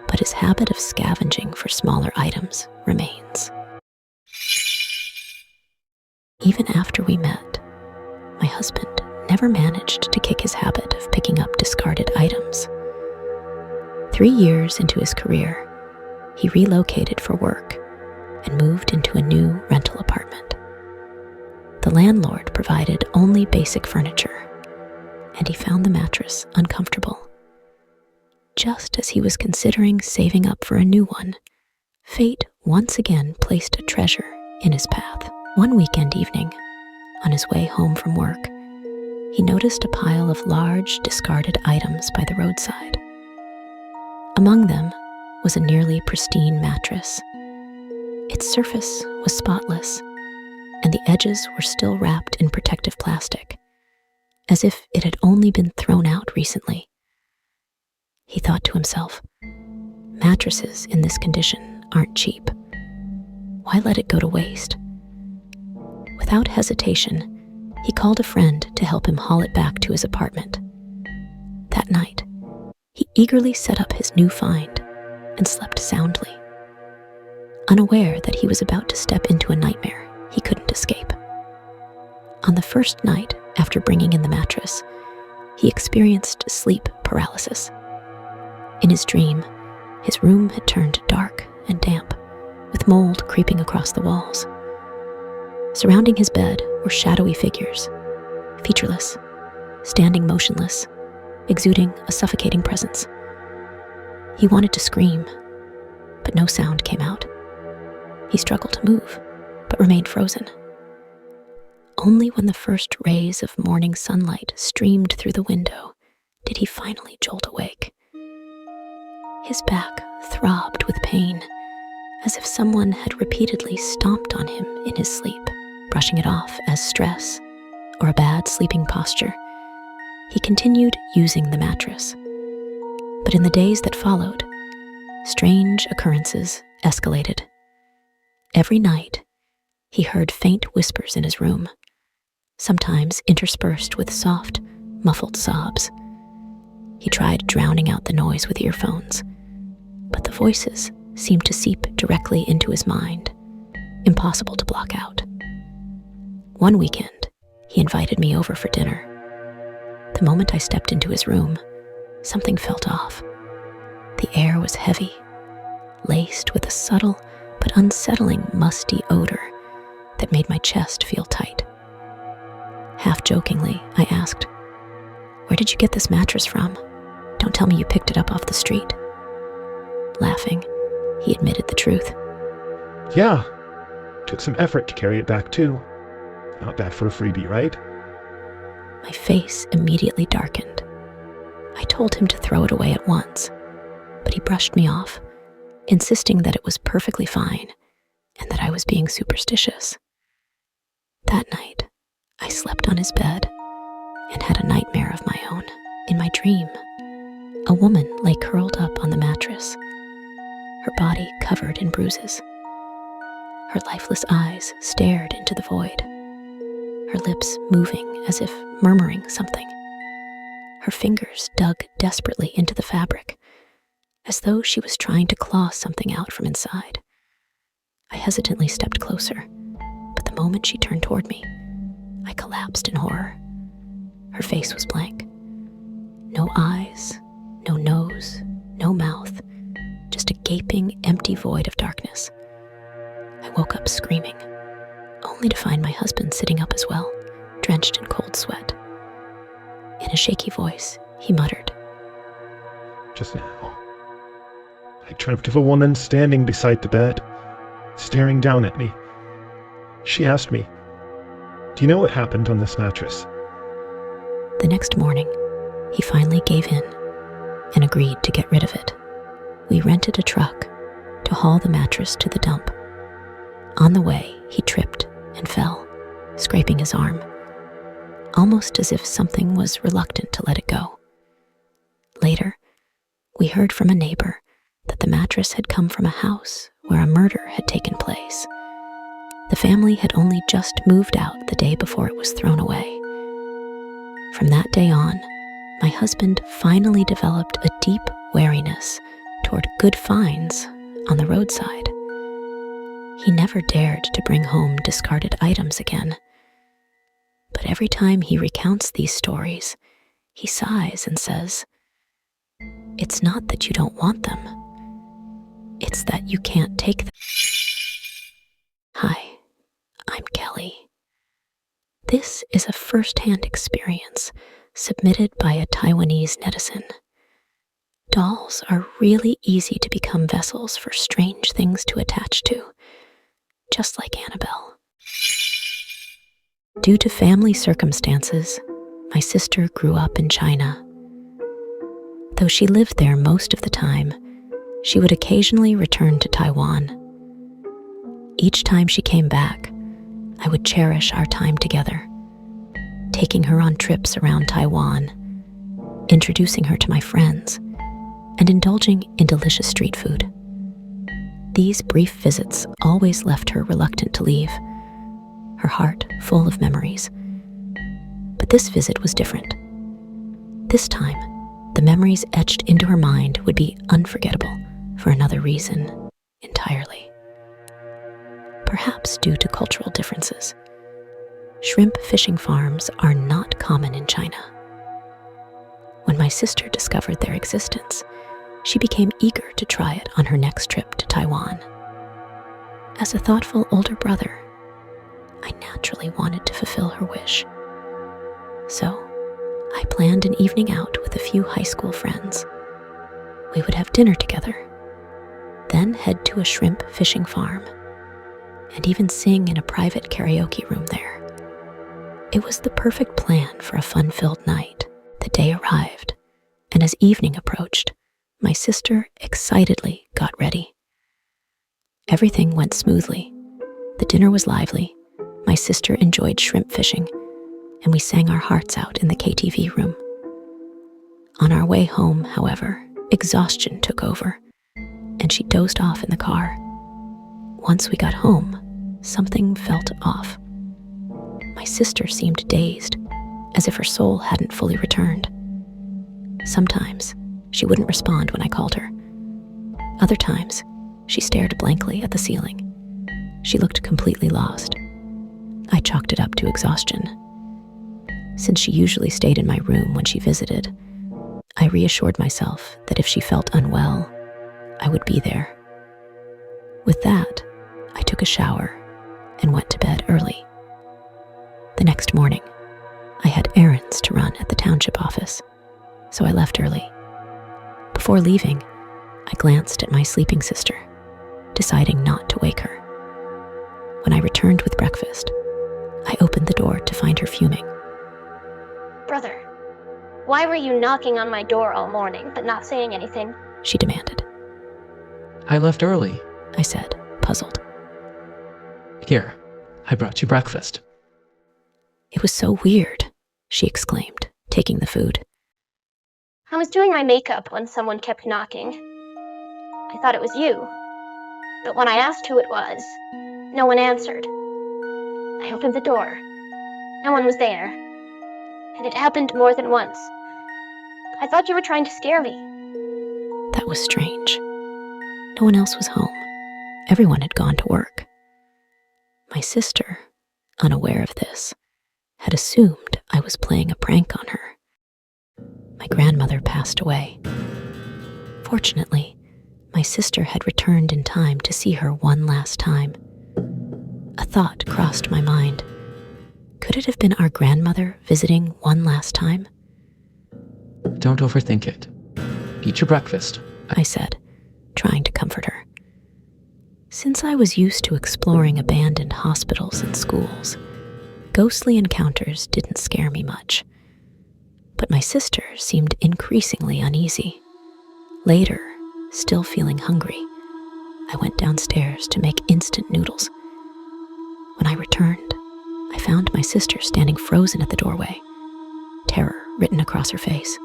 But his habit of scavenging for smaller items remains. Even after we met, my husband never managed to kick his habit of picking up discarded items. 3 years into his career, he relocated for work and moved into a new rental apartment. The landlord provided only basic furniture, and he found the mattress uncomfortable. Just as he was considering saving up for a new one, fate once again placed a treasure in his path. One weekend evening, on his way home from work, he noticed a pile of large, discarded items by the roadside. Among them was a nearly pristine mattress. Its surface was spotless, and the edges were still wrapped in protective plastic, as if it had only been thrown out recently. He thought to himself, mattresses in this condition aren't cheap. Why let it go to waste? Without hesitation, he called a friend to help him haul it back to his apartment. That night, he eagerly set up his new find and slept soundly, unaware that he was about to step into a nightmare he couldn't escape. On the first night after bringing in the mattress, he experienced sleep paralysis. In his dream, his room had turned dark and damp, with mold creeping across the walls. Surrounding his bed were shadowy figures, featureless, standing motionless, exuding a suffocating presence. He wanted to scream, but no sound came out. He struggled to move, but remained frozen. Only when the first rays of morning sunlight streamed through the window did he finally jolt awake. His back throbbed with pain, as if someone had repeatedly stomped on him in his sleep. Brushing it off as stress or a bad sleeping posture, he continued using the mattress. But in the days that followed, strange occurrences escalated. Every night, he heard faint whispers in his room, sometimes interspersed with soft, muffled sobs. He tried drowning out the noise with earphones, but the voices seemed to seep directly into his mind, impossible to block out. One weekend, he invited me over for dinner. The moment I stepped into his room, something felt off. The air was heavy, laced with a subtle but unsettling musty odor that made my chest feel tight. Half jokingly, I asked, "Where did you get this mattress from? Don't tell me you picked it up off the street." Laughing, he admitted the truth. Yeah, took some effort to carry it back too. Not bad for a freebie, right? My face immediately darkened. I told him to throw it away at once, but he brushed me off, insisting that it was perfectly fine and that I was being superstitious. That night, I slept on his bed and had a nightmare of my own. In my dream, a woman lay curled up on the mattress, her body covered in bruises. Her lifeless eyes stared into the void, her lips moving as if murmuring something. Her fingers dug desperately into the fabric, as though she was trying to claw something out from inside. I hesitantly stepped closer, but the moment she turned toward me, I collapsed in horror. Her face was blank. No eyes, no nose, no mouth, just a gaping, empty void of darkness. I woke up screaming, only to find my husband sitting up as well, drenched in cold sweat. In a shaky voice, he muttered, Just now, I dreamt of a woman standing beside the bed, staring down at me. She asked me, "Do you know what happened on this mattress?" The next morning, he finally gave in and agreed to get rid of it. We rented a truck to haul the mattress to the dump. On the way, he tripped and fell, scraping his arm, almost as if something was reluctant to let it go. Later, we heard from a neighbor that the mattress had come from a house where a murder had taken place. The family had only just moved out the day before it was thrown away. From that day on, my husband finally developed a deep wariness toward good finds on the roadside. He never dared to bring home discarded items again. But every time he recounts these stories, he sighs and says, "It's not that you don't want them. It's that you can't take them." Hi, I'm Kelly. This is a first-hand experience submitted by a Taiwanese netizen. Dolls are really easy to become vessels for strange things to attach to, just like Annabelle. Due to family circumstances, my sister grew up in China. Though she lived there most of the time, she would occasionally return to Taiwan. Each time she came back, I would cherish our time together, taking her on trips around Taiwan, introducing her to my friends, and indulging in delicious street food. These brief visits always left her reluctant to leave, her heart full of memories. But this visit was different. This time, the memories etched into her mind would be unforgettable for another reason entirely. Perhaps due to cultural differences. Shrimp fishing farms are not common in China. When my sister discovered their existence, she became eager to try it on her next trip to Taiwan. As a thoughtful older brother, I naturally wanted to fulfill her wish. So, I planned an evening out with a few high school friends. We would have dinner together, then head to a shrimp fishing farm, and even sing in a private karaoke room there. It was the perfect plan for a fun-filled night. The day arrived, and as evening approached, my sister excitedly got ready. Everything went smoothly. The dinner was lively, my sister enjoyed shrimp fishing, and we sang our hearts out in the KTV room. On our way home, however, exhaustion took over, and she dozed off in the car. Once we got home, something felt off. My sister seemed dazed, as if her soul hadn't fully returned. Sometimes, she wouldn't respond when I called her. Other times, she stared blankly at the ceiling. She looked completely lost. I chalked it up to exhaustion. Since she usually stayed in my room when she visited, I reassured myself that if she felt unwell, I would be there. With that, I took a shower and went to bed early. The next morning, I had errands to run at the township office, so I left early. Before leaving, I glanced at my sleeping sister, deciding not to wake her. When I returned with breakfast, I opened the door to find her fuming. Brother, why were you knocking on my door all morning but not saying anything? She demanded. I left early. I said, puzzled. Here, I brought you breakfast. It was so weird, she exclaimed, taking the food. I was doing my makeup when someone kept knocking. I thought it was you. But when I asked who it was, No one answered. I opened the door. No one was there. And it happened more than once. I thought you were trying to scare me. That was strange. No one else was home. Everyone had gone to work. My sister, unaware of this, had assumed I was playing a prank on her. My grandmother passed away. Fortunately, my sister had returned in time to see her one last time. A thought crossed my mind. Could it have been our grandmother visiting one last time? Don't overthink it. Eat your breakfast. I said, trying to comfort her. Since I was used to exploring abandoned hospitals and schools, ghostly encounters didn't scare me much. But my sister seemed increasingly uneasy. Later, still feeling hungry, I went downstairs to make instant noodles. When I returned, I found my sister standing frozen at the doorway, terror written across her face.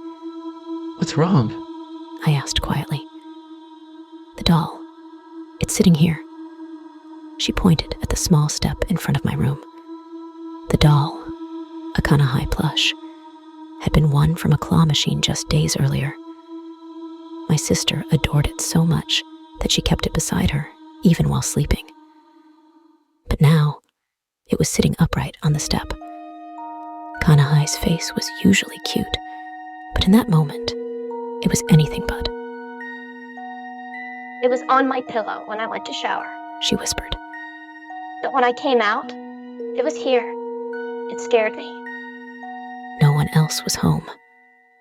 What's wrong? I asked quietly. The doll. It's sitting here. She pointed at the small step in front of my room. The doll, a Kanahai plush, had been won from a claw machine just days earlier. My sister adored it so much that she kept it beside her, even while sleeping. But now, it was sitting upright on the step. Kanahai's face was usually cute, but in that moment, it was anything but. It was on my pillow when I went to shower. She whispered. But when I came out, it was here. It scared me. No one else was home,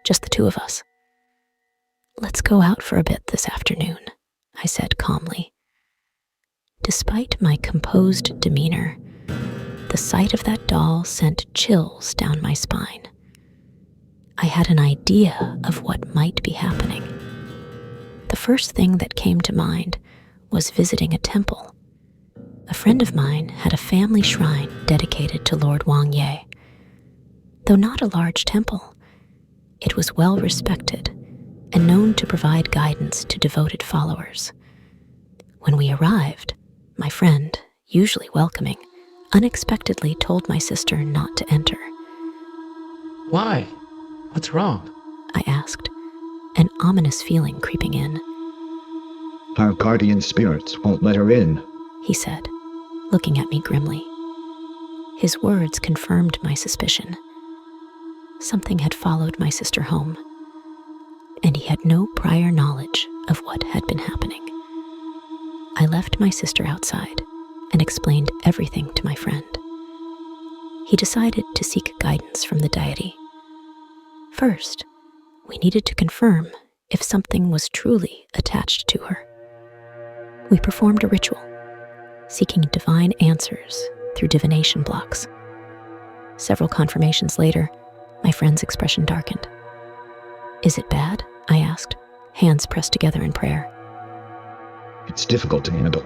just the two of us. Let's go out for a bit this afternoon, I said calmly. Despite my composed demeanor, the sight of that doll sent chills down my spine. I had an idea of what might be happening. The first thing that came to mind was visiting a temple. A friend of mine had a family shrine dedicated to Lord Wang Ye. Though not a large temple, it was well respected and known to provide guidance to devoted followers. When we arrived, my friend, usually welcoming, unexpectedly told my sister not to enter. Why? What's wrong? I asked, an ominous feeling creeping in. Our guardian spirits won't let her in. He said, looking at me grimly. His words confirmed my suspicion. Something had followed my sister home, and he had no prior knowledge of what had been happening. I left my sister outside and explained everything to my friend. He decided to seek guidance from the deity. First, we needed to confirm if something was truly attached to her. We performed a ritual, seeking divine answers through divination blocks. Several confirmations later, my friend's expression darkened. Is it bad? I asked, hands pressed together in prayer. It's difficult to handle.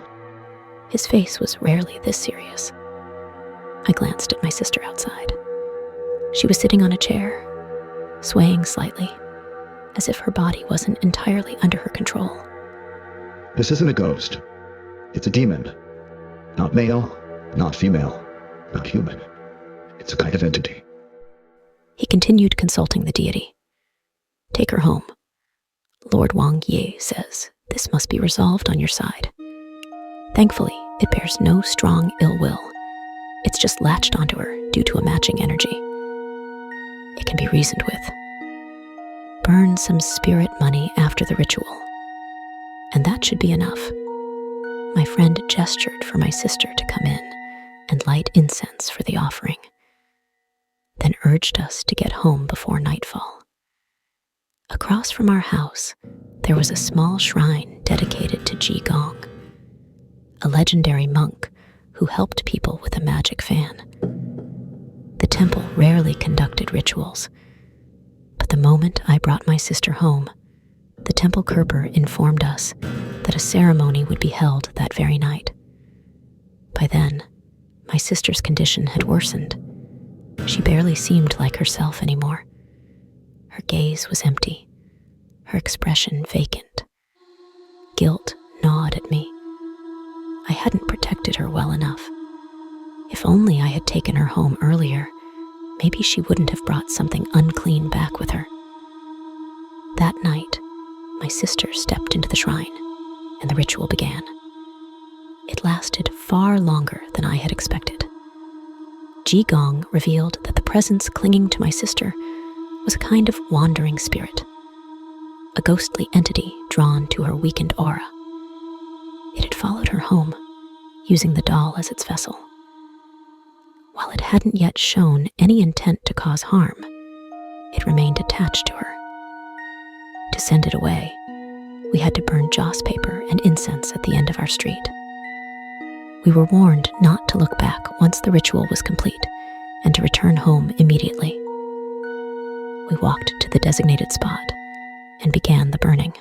His face was rarely this serious. I glanced at my sister outside. She was sitting on a chair, swaying slightly, as if her body wasn't entirely under her control. This isn't a ghost. It's a demon. Not male, not female, not human. It's a kind of entity. He continued consulting the deity. Take her home. Lord Wang Ye says this must be resolved on your side. Thankfully, it bears no strong ill will. It's just latched onto her due to a matching energy. It can be reasoned with. Burn some spirit money after the ritual, and that should be enough. My friend gestured for my sister to come in and light incense for the offering, then urged us to get home before nightfall. Across from our house, there was a small shrine dedicated to Ji Gong, a legendary monk who helped people with a magic fan. The temple rarely conducted rituals, but the moment I brought my sister home, the temple keeper informed us that a ceremony would be held that very night. By then, my sister's condition had worsened. She barely seemed like herself anymore. Her gaze was empty, her expression vacant. Guilt gnawed at me. I hadn't protected her well enough. If only I had taken her home earlier, maybe she wouldn't have brought something unclean back with her. That night, my sister stepped into the shrine, and the ritual began. It lasted far longer than I had expected. Qigong revealed that the presence clinging to my sister was a kind of wandering spirit, a ghostly entity drawn to her weakened aura. It had followed her home, using the doll as its vessel. While it hadn't yet shown any intent to cause harm, it remained attached to her. To send it away, we had to burn joss paper and incense at the end of our street. We were warned not to look back once the ritual was complete and to return home immediately. We walked to the designated spot and began the burning.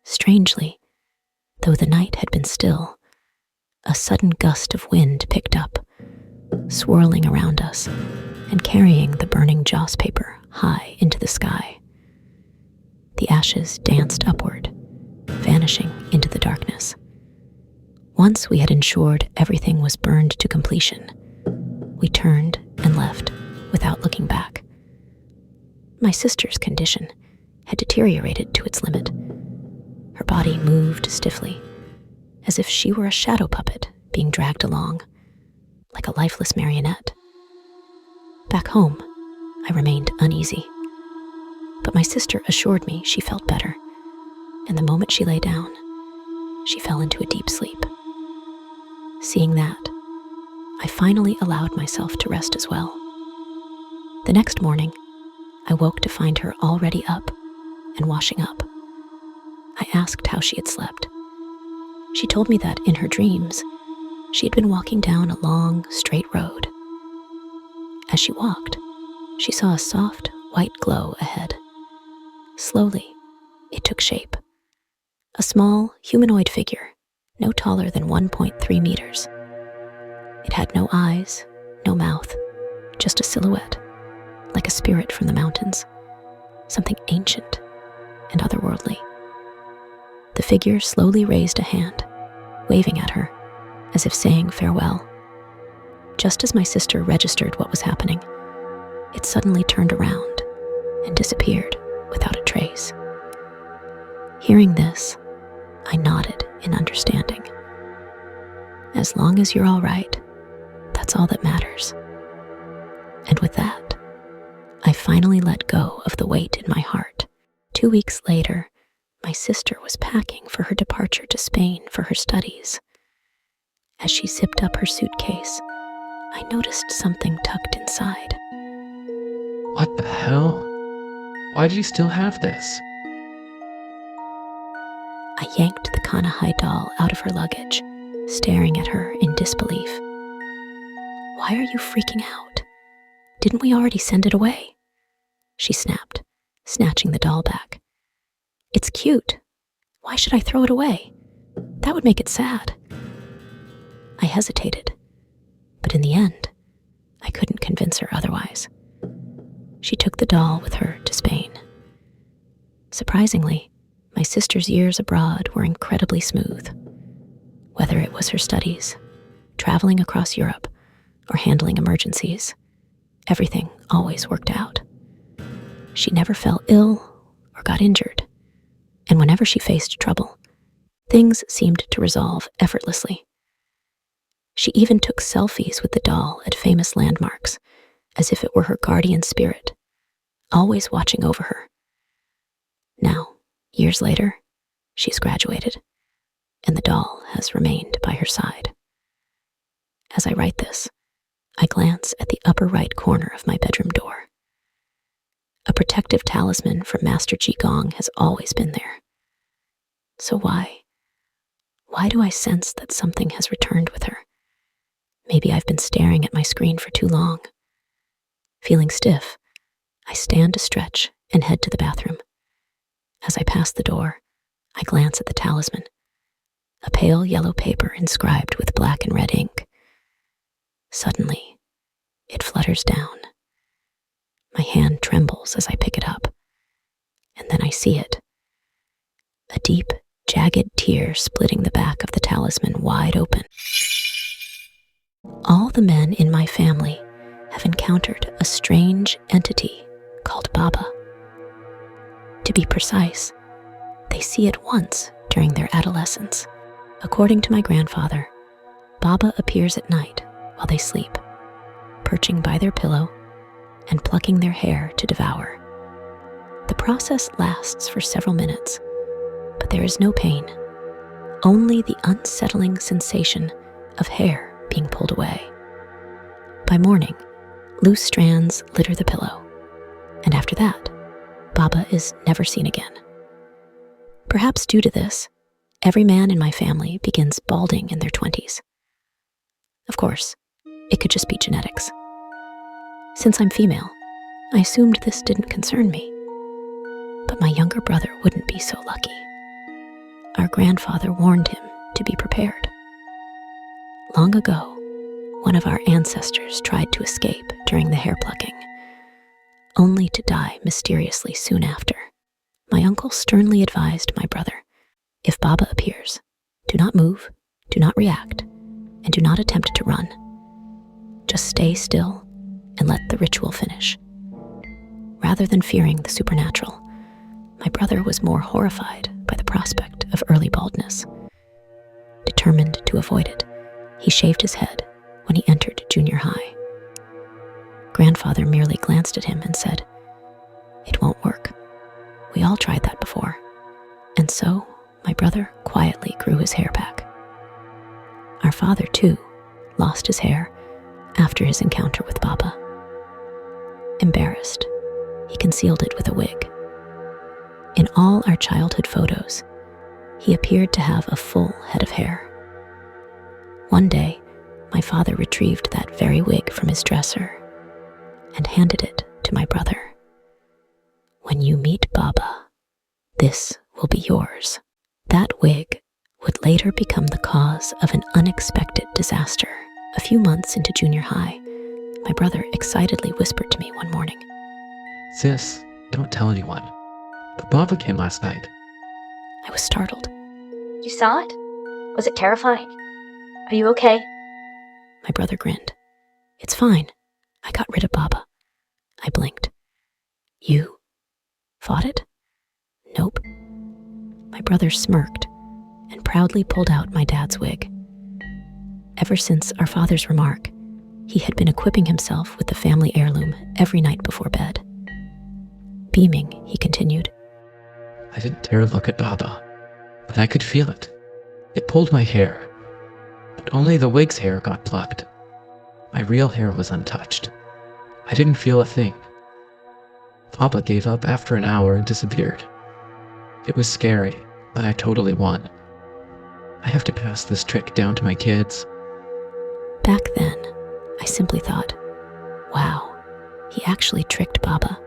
Strangely, though the night had been still, a sudden gust of wind picked up, swirling around us and carrying the burning joss paper high into the sky. The ashes danced upward, vanishing into the darkness. Once we had ensured everything was burned to completion, we turned and left without looking back. My sister's condition had deteriorated to its limit. Her body moved stiffly, as if she were a shadow puppet being dragged along, like a lifeless marionette. Back home, I remained uneasy, but my sister assured me she felt better, and the moment she lay down, she fell into a deep sleep. Seeing that, I finally allowed myself to rest as well. The next morning, I woke to find her already up and washing up. I asked how she had slept. She told me that in her dreams, she had been walking down a long, straight road. As she walked, she saw a soft, white glow ahead. Slowly, it took shape. A small, humanoid figure, no taller than 1.3 meters. It had no eyes, no mouth, just a silhouette, like a spirit from the mountains, something ancient and otherworldly. The figure slowly raised a hand, waving at her, as if saying farewell. Just as my sister registered what was happening, it suddenly turned around and disappeared without a trace. Hearing this, I nodded in understanding. As long as you're all right, that's all that matters. And with that, I finally let go of the weight in my heart. 2 weeks later, my sister was packing for her departure to Spain for her studies. As she zipped up her suitcase, I noticed something tucked inside. What the hell? Why do you still have this? I yanked the Kanahai doll out of her luggage, staring at her in disbelief. Why are you freaking out? Didn't we already send it away? She snapped, snatching the doll back. It's cute. Why should I throw it away? That would make it sad. I hesitated, but in the end, I couldn't convince her otherwise. She took the doll with her to Spain. Surprisingly, my sister's years abroad were incredibly smooth. Whether it was her studies, traveling across Europe, or handling emergencies, everything always worked out. She never fell ill or got injured, and whenever she faced trouble, things seemed to resolve effortlessly. She even took selfies with the doll at famous landmarks, as if it were her guardian spirit, always watching over her. Now, years later, she's graduated, and the doll has remained by her side. As I write this, I glance at the upper right corner of my bedroom door. A protective talisman from Master Qigong has always been there. So why? Why do I sense that something has returned with her? Maybe I've been staring at my screen for too long. Feeling stiff, I stand to stretch and head to the bathroom. As I pass the door, I glance at the talisman, a pale yellow paper inscribed with black and red ink. Suddenly, it flutters down. My hand trembles as I pick it up, and then I see it. A deep, jagged tear splitting the back of the talisman wide open. All the men in my family have encountered a strange entity called Baba. To be precise, they see it once during their adolescence. According to my grandfather, Baba appears at night while they sleep, perching by their pillow and plucking their hair to devour. The process lasts for several minutes, but there is no pain, only the unsettling sensation of hair being pulled away. By morning, loose strands litter the pillow, and after that, Baba is never seen again. Perhaps due to this, every man in my family begins balding in their 20s. Of course, it could just be genetics. Since I'm female, I assumed this didn't concern me. But my younger brother wouldn't be so lucky. Our grandfather warned him to be prepared. Long ago, one of our ancestors tried to escape during the hair plucking, only to die mysteriously soon after. My uncle sternly advised my brother, if Baba appears, do not move, do not react, and do not attempt to run. Just stay still and let the ritual finish. Rather than fearing the supernatural, my brother was more horrified by the prospect of early baldness. Determined to avoid it, he shaved his head when he entered junior high. Grandfather merely glanced at him and said, "It won't work. We all tried that before." And so, my brother quietly grew his hair back. Our father, too, lost his hair after his encounter with Baba. Embarrassed, he concealed it with a wig. In all our childhood photos, he appeared to have a full head of hair. One day, my father retrieved that very wig from his dresser and handed it to my brother. "When you meet Baba, this will be yours." That wig would later become the cause of an unexpected disaster. A few months into junior high, my brother excitedly whispered to me one morning, Sis, don't tell anyone. But Baba came last night. I was startled. You saw it? Was it terrifying? Are you okay? My brother grinned. "It's fine. I got rid of Baba." I blinked. "You fought it?" "Nope." My brother smirked and proudly pulled out my dad's wig. Ever since our father's remark, he had been equipping himself with the family heirloom every night before bed. Beaming, he continued, I didn't dare look at Baba, but I could feel it. It pulled my hair, but only the wig's hair got plucked. My real hair was untouched. I didn't feel a thing. Baba gave up after an hour and disappeared. It was scary, but I totally won. I have to pass this trick down to my kids. Back then, I simply thought, wow, he actually tricked Baba.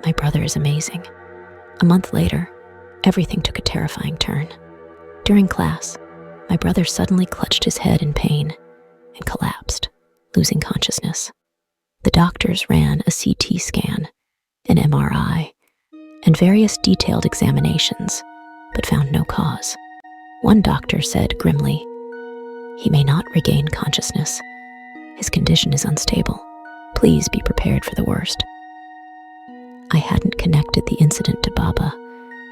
My brother is amazing. A month later, everything took a terrifying turn. During class, my brother suddenly clutched his head in pain and collapsed, losing consciousness. The doctors ran a CT scan, an MRI, and various detailed examinations, but found no cause. One doctor said grimly, "He may not regain consciousness. His condition is unstable. Please be prepared for the worst." I hadn't connected the incident to Baba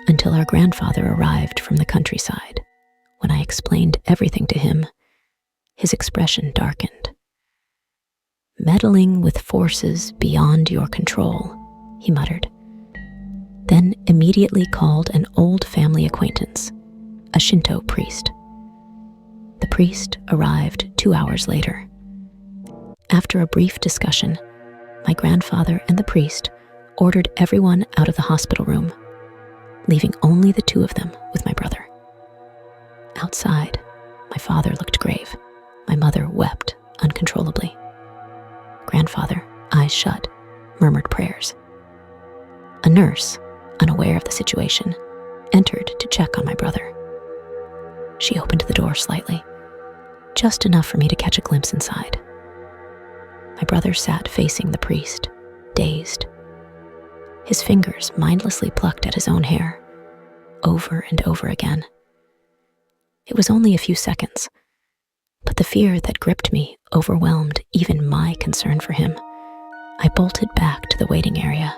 until our grandfather arrived from the countryside. When I explained everything to him, his expression darkened. "Meddling with forces beyond your control," he muttered, then immediately called an old family acquaintance, a Shinto priest. The priest arrived 2 hours later. After a brief discussion, my grandfather and the priest ordered everyone out of the hospital room, leaving only the two of them with my brother. Outside, my father looked grave. My mother wept uncontrollably. Grandfather, eyes shut, murmured prayers. A nurse, unaware of the situation, entered to check on my brother. She opened the door slightly, just enough for me to catch a glimpse inside. My brother sat facing the priest, dazed. His fingers mindlessly plucked at his own hair, over and over again. It was only a few seconds, But the fear that gripped me overwhelmed even my concern for him. I bolted back to the waiting area.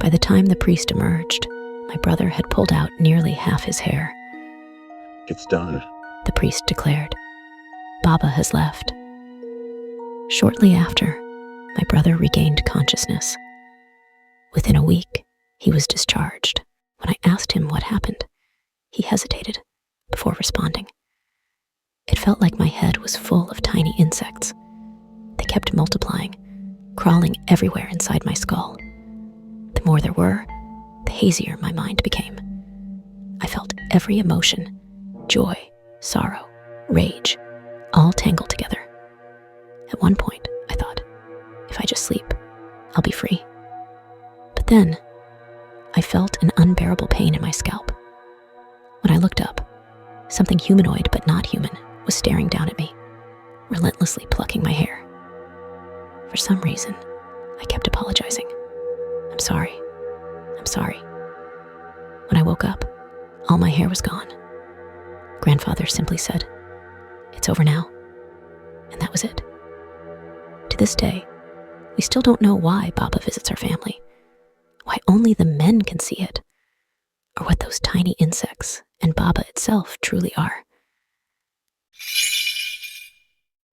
By the time the priest emerged, my brother had pulled out nearly half his hair. It's done. The priest declared. Baba has left. Shortly after, my brother regained consciousness. Within a week, he was discharged. When I asked him what happened, he hesitated before responding. It felt like my head was full of tiny insects. They kept multiplying, crawling everywhere inside my skull. The more there were, the hazier my mind became. I felt every emotion, joy, sorrow, rage, all tangled together. At one point, I thought, if I just sleep, I'll be free. But then, I felt an unbearable pain in my scalp. When I looked up, something humanoid but not human was staring down at me, relentlessly plucking my hair. For some reason, I kept apologizing. I'm sorry. I'm sorry. When I woke up, all my hair was gone. Grandfather simply said, "It's over now." And that was it. To this day, we still don't know why Baba visits our family, why only the men can see it, or what those tiny insects and Baba itself truly are.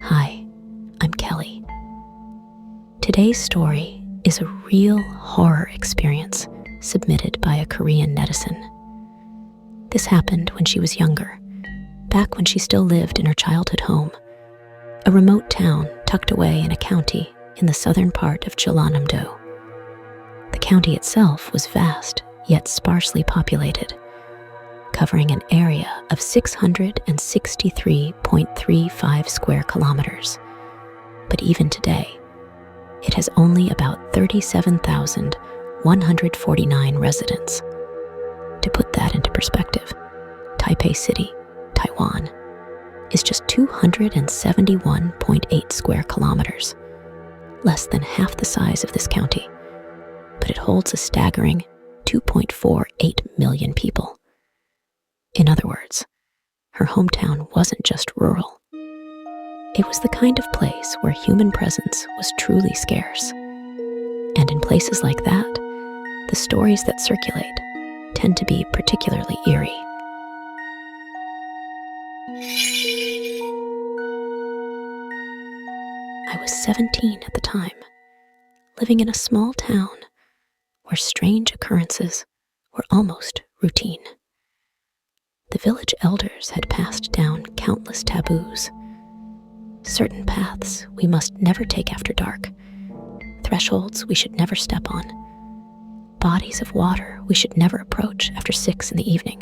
Hi, I'm Kelly. Today's story is a real horror experience submitted by a Korean netizen. This happened when she was younger, back when she still lived in her childhood home, a remote town tucked away in a county in the southern part of Jeollanam-do. The county itself was vast, yet sparsely populated, covering an area of 663.35 square kilometers. But even today, it has only about 37,149 residents. To put that into perspective, Taipei City, Taiwan, is just 271.8 square kilometers, less than half the size of this county, but it holds a staggering 2.48 million people. In other words, her hometown wasn't just rural. It was the kind of place where human presence was truly scarce. And in places like that, the stories that circulate tend to be particularly eerie. I was 17 at the time, living in a small town where strange occurrences were almost routine. The village elders had passed down countless taboos. Certain paths we must never take after dark, thresholds we should never step on, bodies of water we should never approach after 6 in the evening.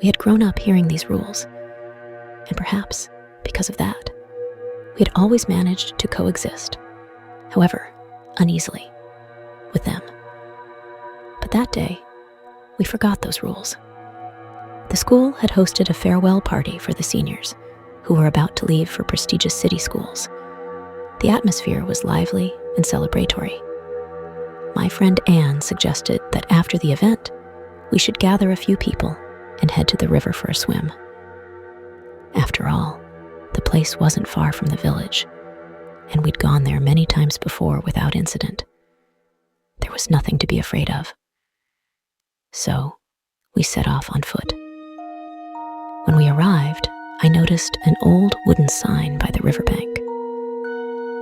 We had grown up hearing these rules, and perhaps because of that, we had always managed to coexist, however uneasily, with them. But that day, we forgot those rules. The school had hosted a farewell party for the seniors, who were about to leave for prestigious city schools. The atmosphere was lively and celebratory. My friend Anne suggested that after the event, we should gather a few people and head to the river for a swim. After all, the place wasn't far from the village, and we'd gone there many times before without incident. There was nothing to be afraid of. So, we set off on foot. When we arrived, I noticed an old wooden sign by the riverbank.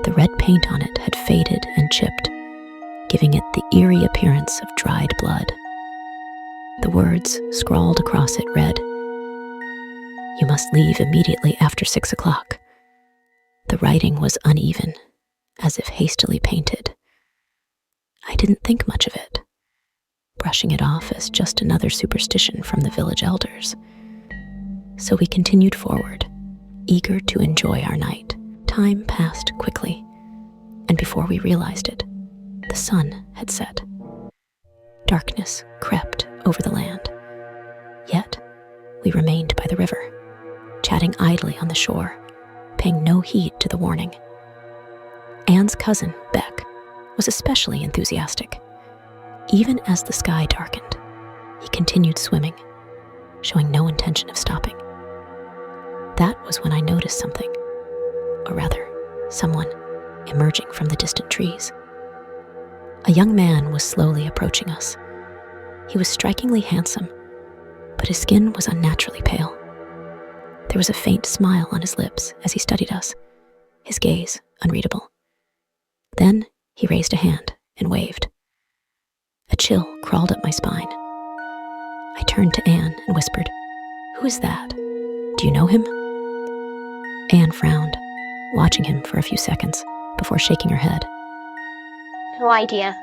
The red paint on it had faded and chipped, giving it the eerie appearance of dried blood. The words scrawled across it read, "You must leave immediately after 6 o'clock." The writing was uneven, as if hastily painted. I didn't think much of it, brushing it off as just another superstition from the village elders. So we continued forward, eager to enjoy our night. Time passed quickly, and before we realized it, the sun had set. Darkness crept over the land. Yet, we remained by the river, chatting idly on the shore, paying no heed to the warning. Anne's cousin, Beck, was especially enthusiastic. Even as the sky darkened, he continued swimming, showing no intention of stopping. That was when I noticed something, or rather, someone emerging from the distant trees. A young man was slowly approaching us. He was strikingly handsome, but his skin was unnaturally pale. There was a faint smile on his lips as he studied us, his gaze unreadable. Then he raised a hand and waved. A chill crawled up my spine. I turned to Anne and whispered, "Who is that? Do you know him?" Anne frowned, watching him for a few seconds before shaking her head. No idea.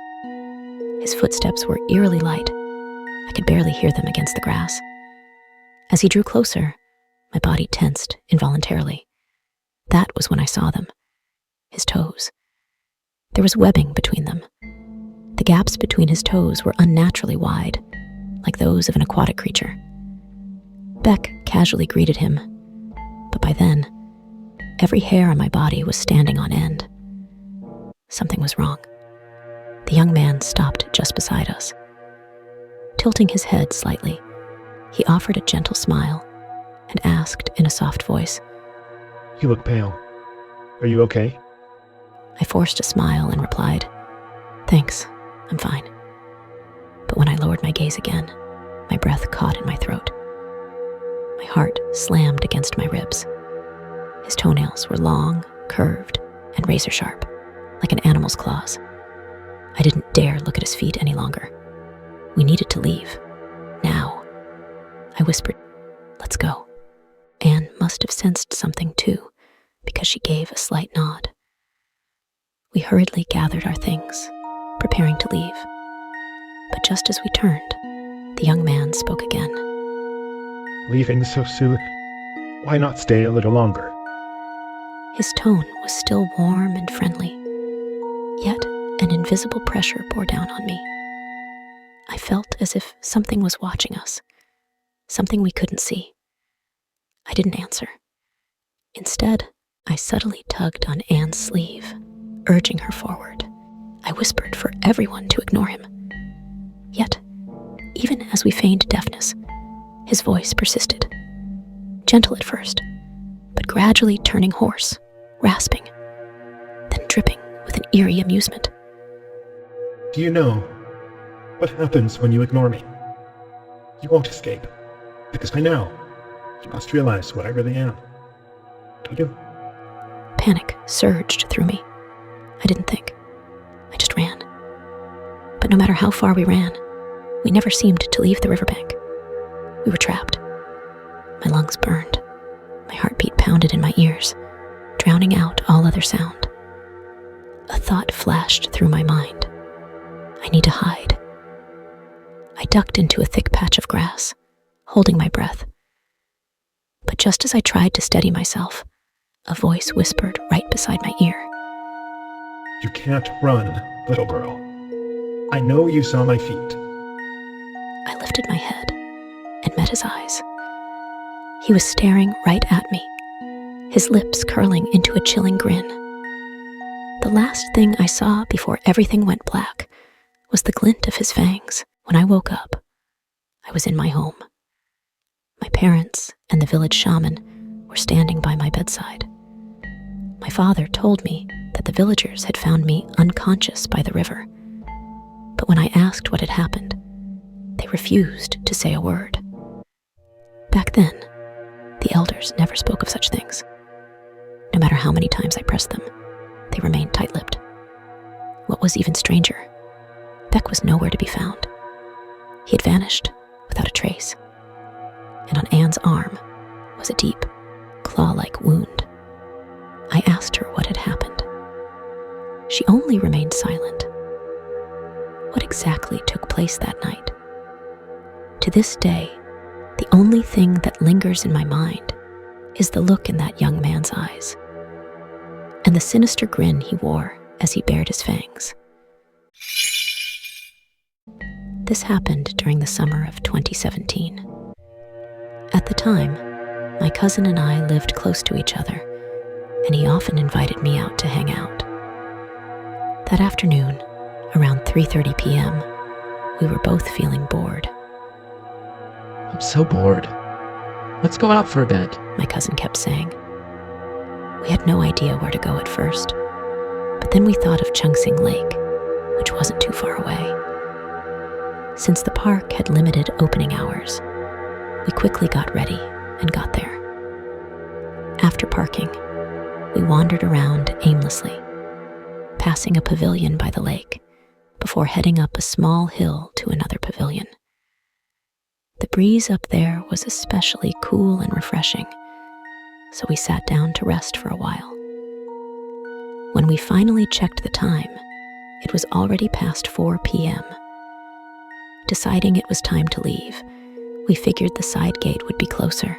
His footsteps were eerily light. I could barely hear them against the grass. As he drew closer, my body tensed involuntarily. That was when I saw them. His toes. There was webbing between them. The gaps between his toes were unnaturally wide, like those of an aquatic creature. Beck casually greeted him, but by then, every hair on my body was standing on end. Something was wrong. The young man stopped just beside us. Tilting his head slightly, he offered a gentle smile and asked in a soft voice, You look pale. Are you okay? I forced a smile and replied, "Thanks, I'm fine." But when I lowered my gaze again, my breath caught in my throat. My heart slammed against my ribs. His toenails were long, curved, and razor sharp, like an animal's claws. I didn't dare look at his feet any longer. We needed to leave. Now. I whispered, "Let's go." Anne must have sensed something too, because she gave a slight nod. We hurriedly gathered our things, preparing to leave. But just as we turned, the young man spoke again. Leaving so soon? Why not stay a little longer? His tone was still warm and friendly, yet an invisible pressure bore down on me. I felt as if something was watching us, something we couldn't see. I didn't answer. Instead, I subtly tugged on Anne's sleeve, urging her forward. I whispered for everyone to ignore him. Yet, even as we feigned deafness, his voice persisted. Gentle at first, but gradually turning hoarse, rasping, then dripping with an eerie amusement. Do you know what happens when you ignore me? You won't escape, because by now, you must realize what I really am. Don't you? Panic surged through me. I didn't think. I just ran. But no matter how far we ran, we never seemed to leave the riverbank. We were trapped. My lungs burned. My heartbeat pounded in my ears, drowning out all other sound. A thought flashed through my mind. I need to hide. I ducked into a thick patch of grass, holding my breath. But just as I tried to steady myself, a voice whispered right beside my ear. You can't run, little girl. I know you saw my feet. I lifted my head and met his eyes. He was staring right at me, his lips curling into a chilling grin. The last thing I saw before everything went black was the glint of his fangs. When I woke up, I was in my home. My parents and the village shaman were standing by my bedside. My father told me that the villagers had found me unconscious by the river. But when I asked what had happened, they refused to say a word. Back then, the elders never spoke of such things. No matter how many times I pressed them, they remained tight-lipped. What was even stranger, Beck was nowhere to be found. He had vanished without a trace. And on Anne's arm was a deep, claw-like wound. I asked her what had happened. She only remained silent. What exactly took place that night? To this day, the only thing that lingers in my mind is the look in that young man's eyes, and the sinister grin he wore as he bared his fangs. This happened during the summer of 2017. At the time, my cousin and I lived close to each other, and he often invited me out to hang out. That afternoon, around 3:30 p.m., we were both feeling bored. I'm so bored. Let's go out for a bit. My cousin kept saying. We had no idea where to go at first, but then we thought of Chungsing Lake, which wasn't too far away. Since the park had limited opening hours, we quickly got ready and got there. After parking, we wandered around aimlessly, passing a pavilion by the lake before heading up a small hill to another pavilion. The breeze up there was especially cool and refreshing, so we sat down to rest for a while. When we finally checked the time, it was already past 4 p.m. Deciding it was time to leave, we figured the side gate would be closer,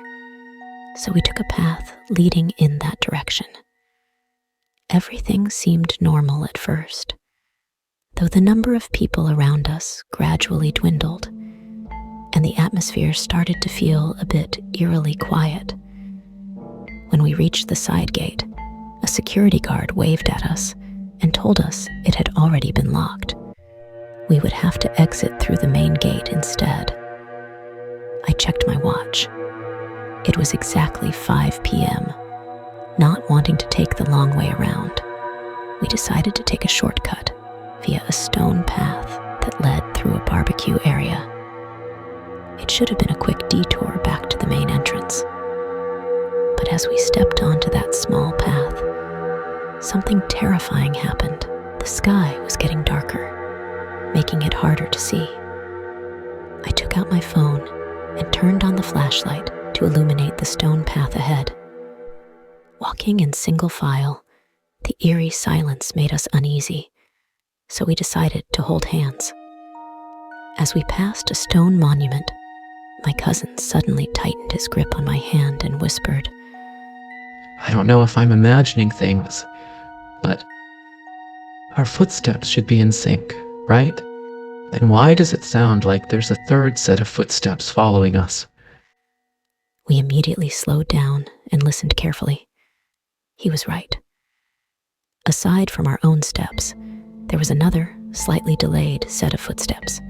so we took a path leading in that direction. Everything seemed normal at first, though the number of people around us gradually dwindled, and the atmosphere started to feel a bit eerily quiet. When we reached the side gate, a security guard waved at us and told us it had already been locked. We would have to exit through the main gate instead. I checked my watch. It was exactly 5 p.m. Not wanting to take the long way around, we decided to take a shortcut via a stone path that led through a barbecue area. It should have been a quick detour back to the main entrance. But as we stepped onto that small path, something terrifying happened. The sky was getting darker, making it harder to see. I took out my phone and turned on the flashlight to illuminate the stone path ahead. Walking in single file, the eerie silence made us uneasy, so we decided to hold hands. As we passed a stone monument, my cousin suddenly tightened his grip on my hand and whispered, I don't know if I'm imagining things, but our footsteps should be in sync, right? Then why does it sound like there's a third set of footsteps following us? We immediately slowed down and listened carefully. He was right. Aside from our own steps, there was another, slightly delayed set of footsteps.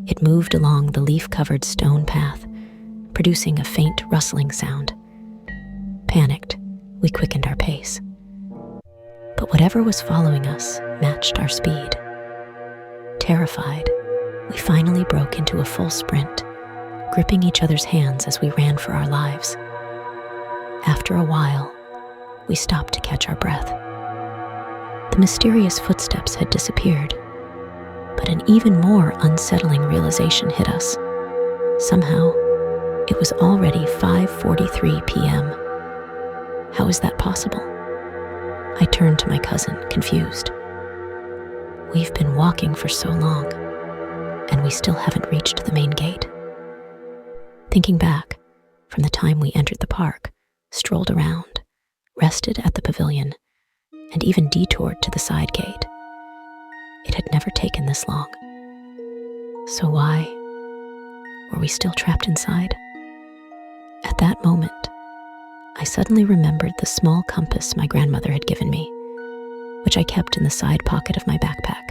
It moved along the leaf-covered stone path, producing a faint rustling sound. Panicked, we quickened our pace. But whatever was following us matched our speed. Terrified, we finally broke into a full sprint, gripping each other's hands as we ran for our lives. After a while, we stopped to catch our breath. The mysterious footsteps had disappeared, but an even more unsettling realization hit us. Somehow, it was already 5:43 p.m. How is that possible? I turned to my cousin, confused. We've been walking for so long, and we still haven't reached the main gate. Thinking back, from the time we entered the park, strolled around, rested at the pavilion, and even detoured to the side gate, it had never taken this long. So why were we still trapped inside? At that moment, I suddenly remembered the small compass my grandmother had given me, which I kept in the side pocket of my backpack.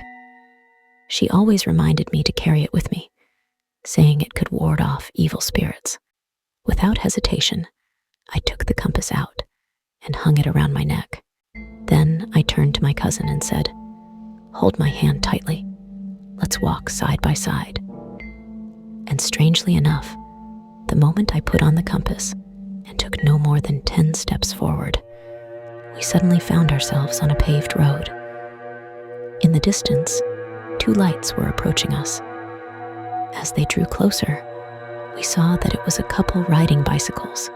She always reminded me to carry it with me, saying it could ward off evil spirits. Without hesitation, I took the compass out and hung it around my neck. Then I turned to my cousin and said, "Hold my hand tightly. Let's walk side by side." And strangely enough, the moment I put on the compass and took no more than 10 steps forward, we suddenly found ourselves on a paved road. In the distance, 2 lights were approaching us. As they drew closer, we saw that it was a couple riding bicycles,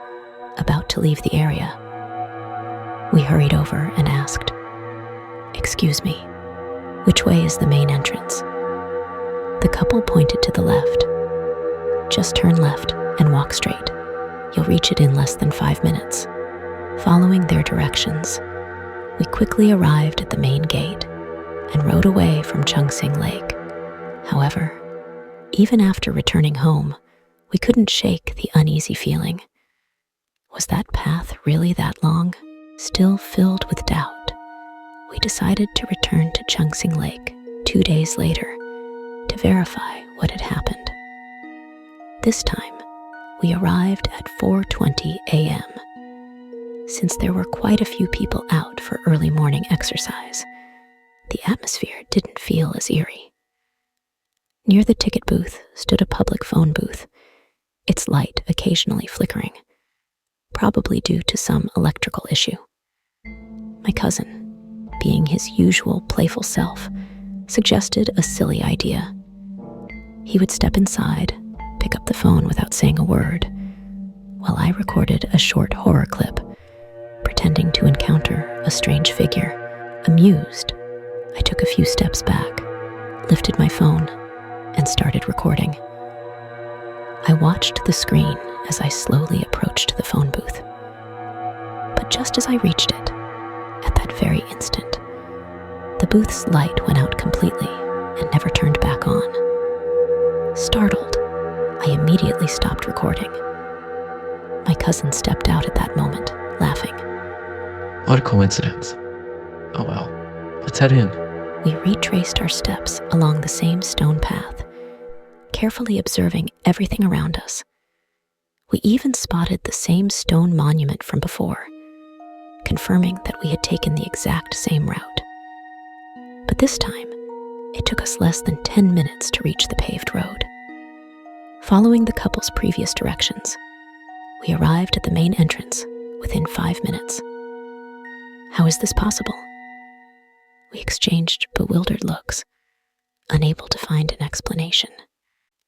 about to leave the area. We hurried over and asked, "Excuse me, which way is the main entrance?" The couple pointed to the left. "Just turn left and walk straight. You'll reach it in less than 5 minutes." Following their directions, we quickly arrived at the main gate and rode away from Chungsing Lake. However, even after returning home, we couldn't shake the uneasy feeling. Was that path really that long? Still filled with doubt, we decided to return to Chungsing Lake 2 days later to verify what had happened. This time, we arrived at 4:20 a.m. Since there were quite a few people out for early morning exercise, the atmosphere didn't feel as eerie. Near the ticket booth stood a public phone booth, its light occasionally flickering, probably due to some electrical issue. My cousin, being his usual playful self, suggested a silly idea. He would step inside, pick up the phone without saying a word, while I recorded a short horror clip, pretending to encounter a strange figure. Amused, I took a few steps back, lifted my phone, and started recording. I watched the screen as I slowly approached the phone booth. But just as I reached it, at that very instant, the booth's light went out completely and never turned back on. Startled, I immediately stopped recording. My cousin stepped out at that moment, laughing. What a coincidence. Oh well, let's head in. We retraced our steps along the same stone path, carefully observing everything around us. We even spotted the same stone monument from before, confirming that we had taken the exact same route. But this time, it took us less than 10 minutes to reach the paved road. Following the couple's previous directions, we arrived at the main entrance within 5 minutes. How is this possible? We exchanged bewildered looks, unable to find an explanation.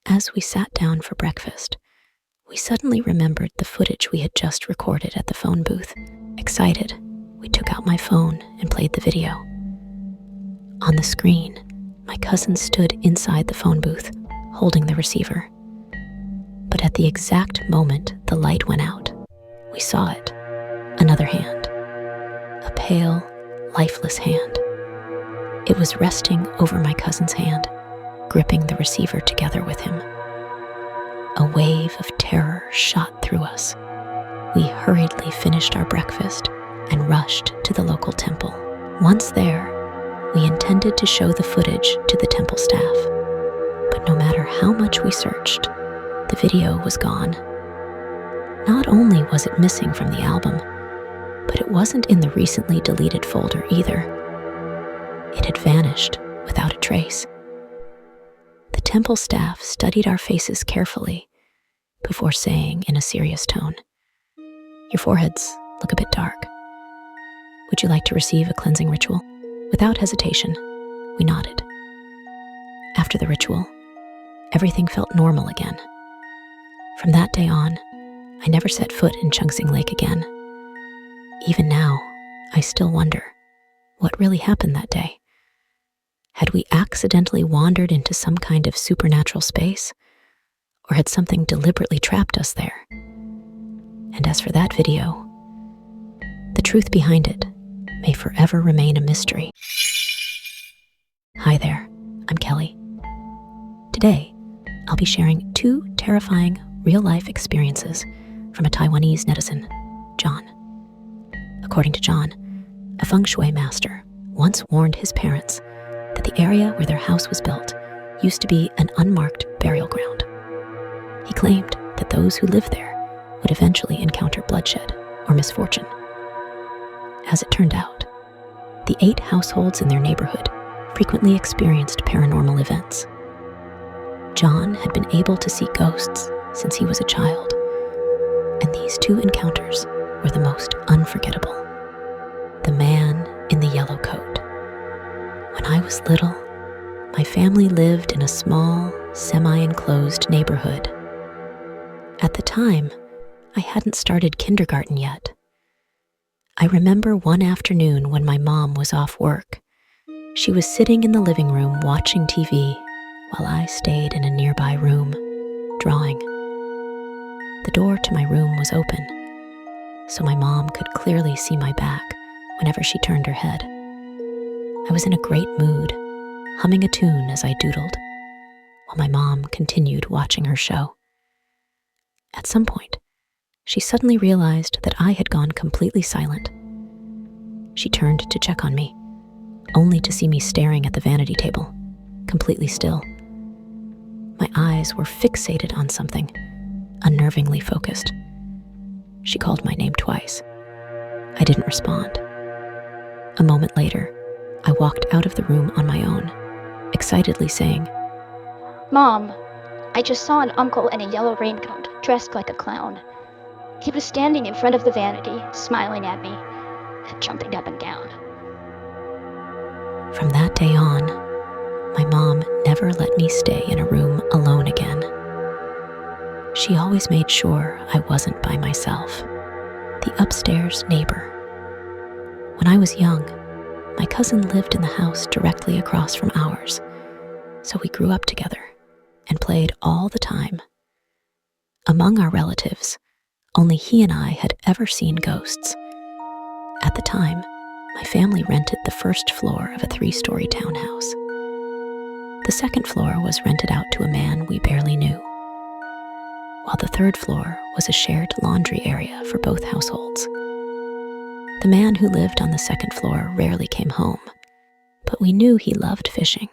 As we sat down for breakfast, we suddenly remembered the footage we had just recorded at the phone booth. Excited, we took out my phone and played the video. On the screen, my cousin stood inside the phone booth, holding the receiver. But at the exact moment the light went out, we saw it. Another hand. A pale, lifeless hand. It was resting over my cousin's hand, gripping the receiver together with him. A wave of terror shot through us. We hurriedly finished our breakfast and rushed to the local temple. Once there, we intended to show the footage to the temple staff. But no matter how much we searched, the video was gone. Not only was it missing from the album, but it wasn't in the recently deleted folder either. It had vanished without a trace. The temple staff studied our faces carefully before saying in a serious tone, "Your foreheads look a bit dark. Would you like to receive a cleansing ritual?" Without hesitation, we nodded. After the ritual, everything felt normal again. From that day on, I never set foot in Chungsing Lake again. Even now, I still wonder what really happened that day. Had we accidentally wandered into some kind of supernatural space, or had something deliberately trapped us there? And as for that video, the truth behind it may forever remain a mystery. Hi there, I'm Kelly. Today, I'll be sharing 2 terrifying real-life experiences from a Taiwanese netizen, John. According to John, a feng shui master once warned his parents that the area where their house was built used to be an unmarked burial ground. He claimed that those who lived there would eventually encounter bloodshed or misfortune. As it turned out, the 8 households in their neighborhood frequently experienced paranormal events. John had been able to see ghosts since he was a child, and these 2 encounters were the most unforgettable. The man in the yellow coat. When I was little, my family lived in a small, semi-enclosed neighborhood. At the time, I hadn't started kindergarten yet. I remember one afternoon when my mom was off work. She was sitting in the living room watching TV while I stayed in a nearby room, drawing. The door to my room was open, so my mom could clearly see my back whenever she turned her head. I was in a great mood, humming a tune as I doodled, while my mom continued watching her show. At some point, she suddenly realized that I had gone completely silent. She turned to check on me, only to see me staring at the vanity table, completely still. My eyes were fixated on something, unnervingly focused. She called my name twice. I didn't respond. A moment later, I walked out of the room on my own, excitedly saying, Mom, I just saw an uncle in a yellow raincoat, dressed like a clown. He was standing in front of the vanity, smiling at me, jumping up and down. From that day on, my mom never let me stay in a room alone again. She always made sure I wasn't by myself. The upstairs neighbor. When I was young, my cousin lived in the house directly across from ours, so we grew up together and played all the time. Among our relatives, only he and I had ever seen ghosts. At the time, my family rented the first floor of a 3-story townhouse. The second floor was rented out to a man we barely knew, while the third floor was a shared laundry area for both households. The man who lived on the second floor rarely came home, but we knew he loved fishing,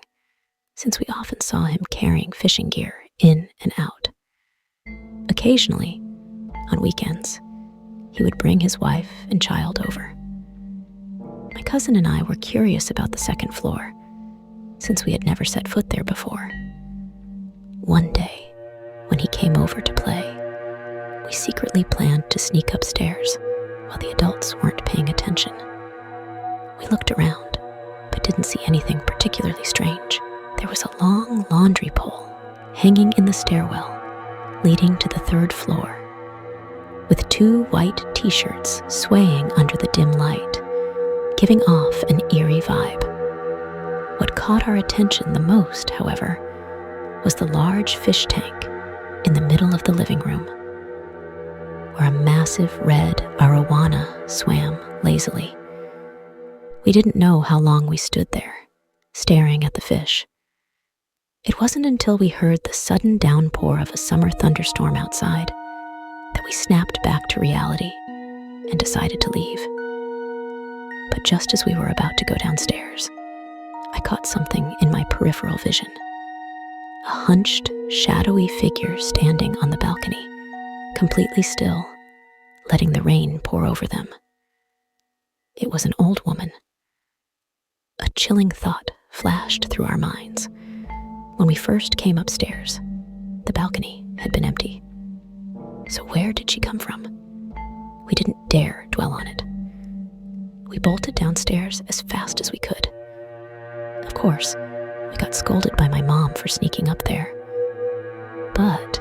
since we often saw him carrying fishing gear in and out. Occasionally, on weekends, he would bring his wife and child over. My cousin and I were curious about the second floor, since we had never set foot there before. One day, when he came over to play, we secretly planned to sneak upstairs while the adults weren't paying attention. We looked around, but didn't see anything particularly strange. There was a long laundry pole hanging in the stairwell leading to the third floor, with 2 white t-shirts swaying under the dim light, giving off an eerie vibe. What caught our attention the most, however, was the large fish tank in the middle of the living room, where a massive red arowana swam lazily. We didn't know how long we stood there, staring at the fish. It wasn't until we heard the sudden downpour of a summer thunderstorm outside that we snapped back to reality and decided to leave. But just as we were about to go downstairs, I caught something in my peripheral vision. A hunched, shadowy figure standing on the balcony, completely still, letting the rain pour over them. It was an old woman. A chilling thought flashed through our minds. When we first came upstairs, the balcony had been empty. So where did she come from? We didn't dare dwell on it. We bolted downstairs as fast as we could. Of course, we got scolded by my mom for sneaking up there. But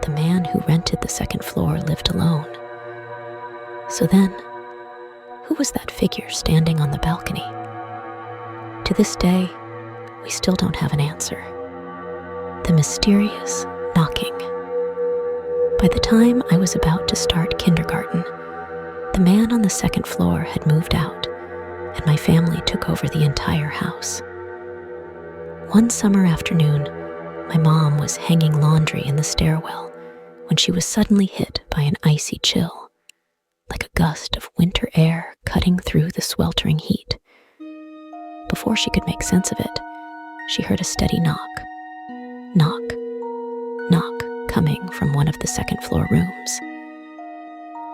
the man who rented the second floor lived alone. So then, who was that figure standing on the balcony? To this day, we still don't have an answer. The mysterious knocking. By the time I was about to start kindergarten, the man on the second floor had moved out, and my family took over the entire house. One summer afternoon, my mom was hanging laundry in the stairwell when she was suddenly hit by an icy chill, like a gust of winter air cutting through the sweltering heat. Before she could make sense of it, she heard a steady knock. Knock, knock, coming from one of the second floor rooms.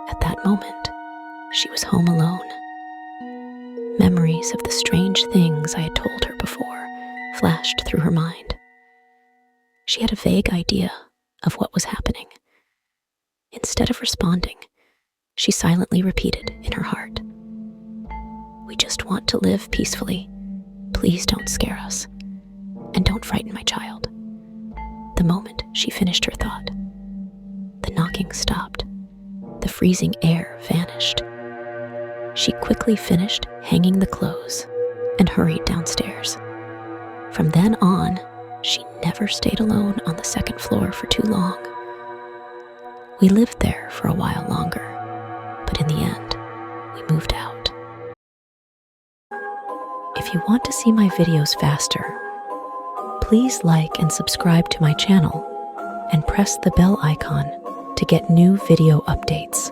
At that moment, she was home alone. Memories of the strange things I had told her before flashed through her mind. She had a vague idea of what was happening. Instead of responding, she silently repeated in her heart, "We just want to live peacefully. Please don't scare us. And don't frighten my child." The moment she finished her thought, the knocking stopped. The freezing air vanished. She quickly finished hanging the clothes and hurried downstairs. From then on, she never stayed alone on the second floor for too long. We lived there for a while longer, but in the end, we moved out. If you want to see my videos faster, please like and subscribe to my channel and press the bell icon to get new video updates.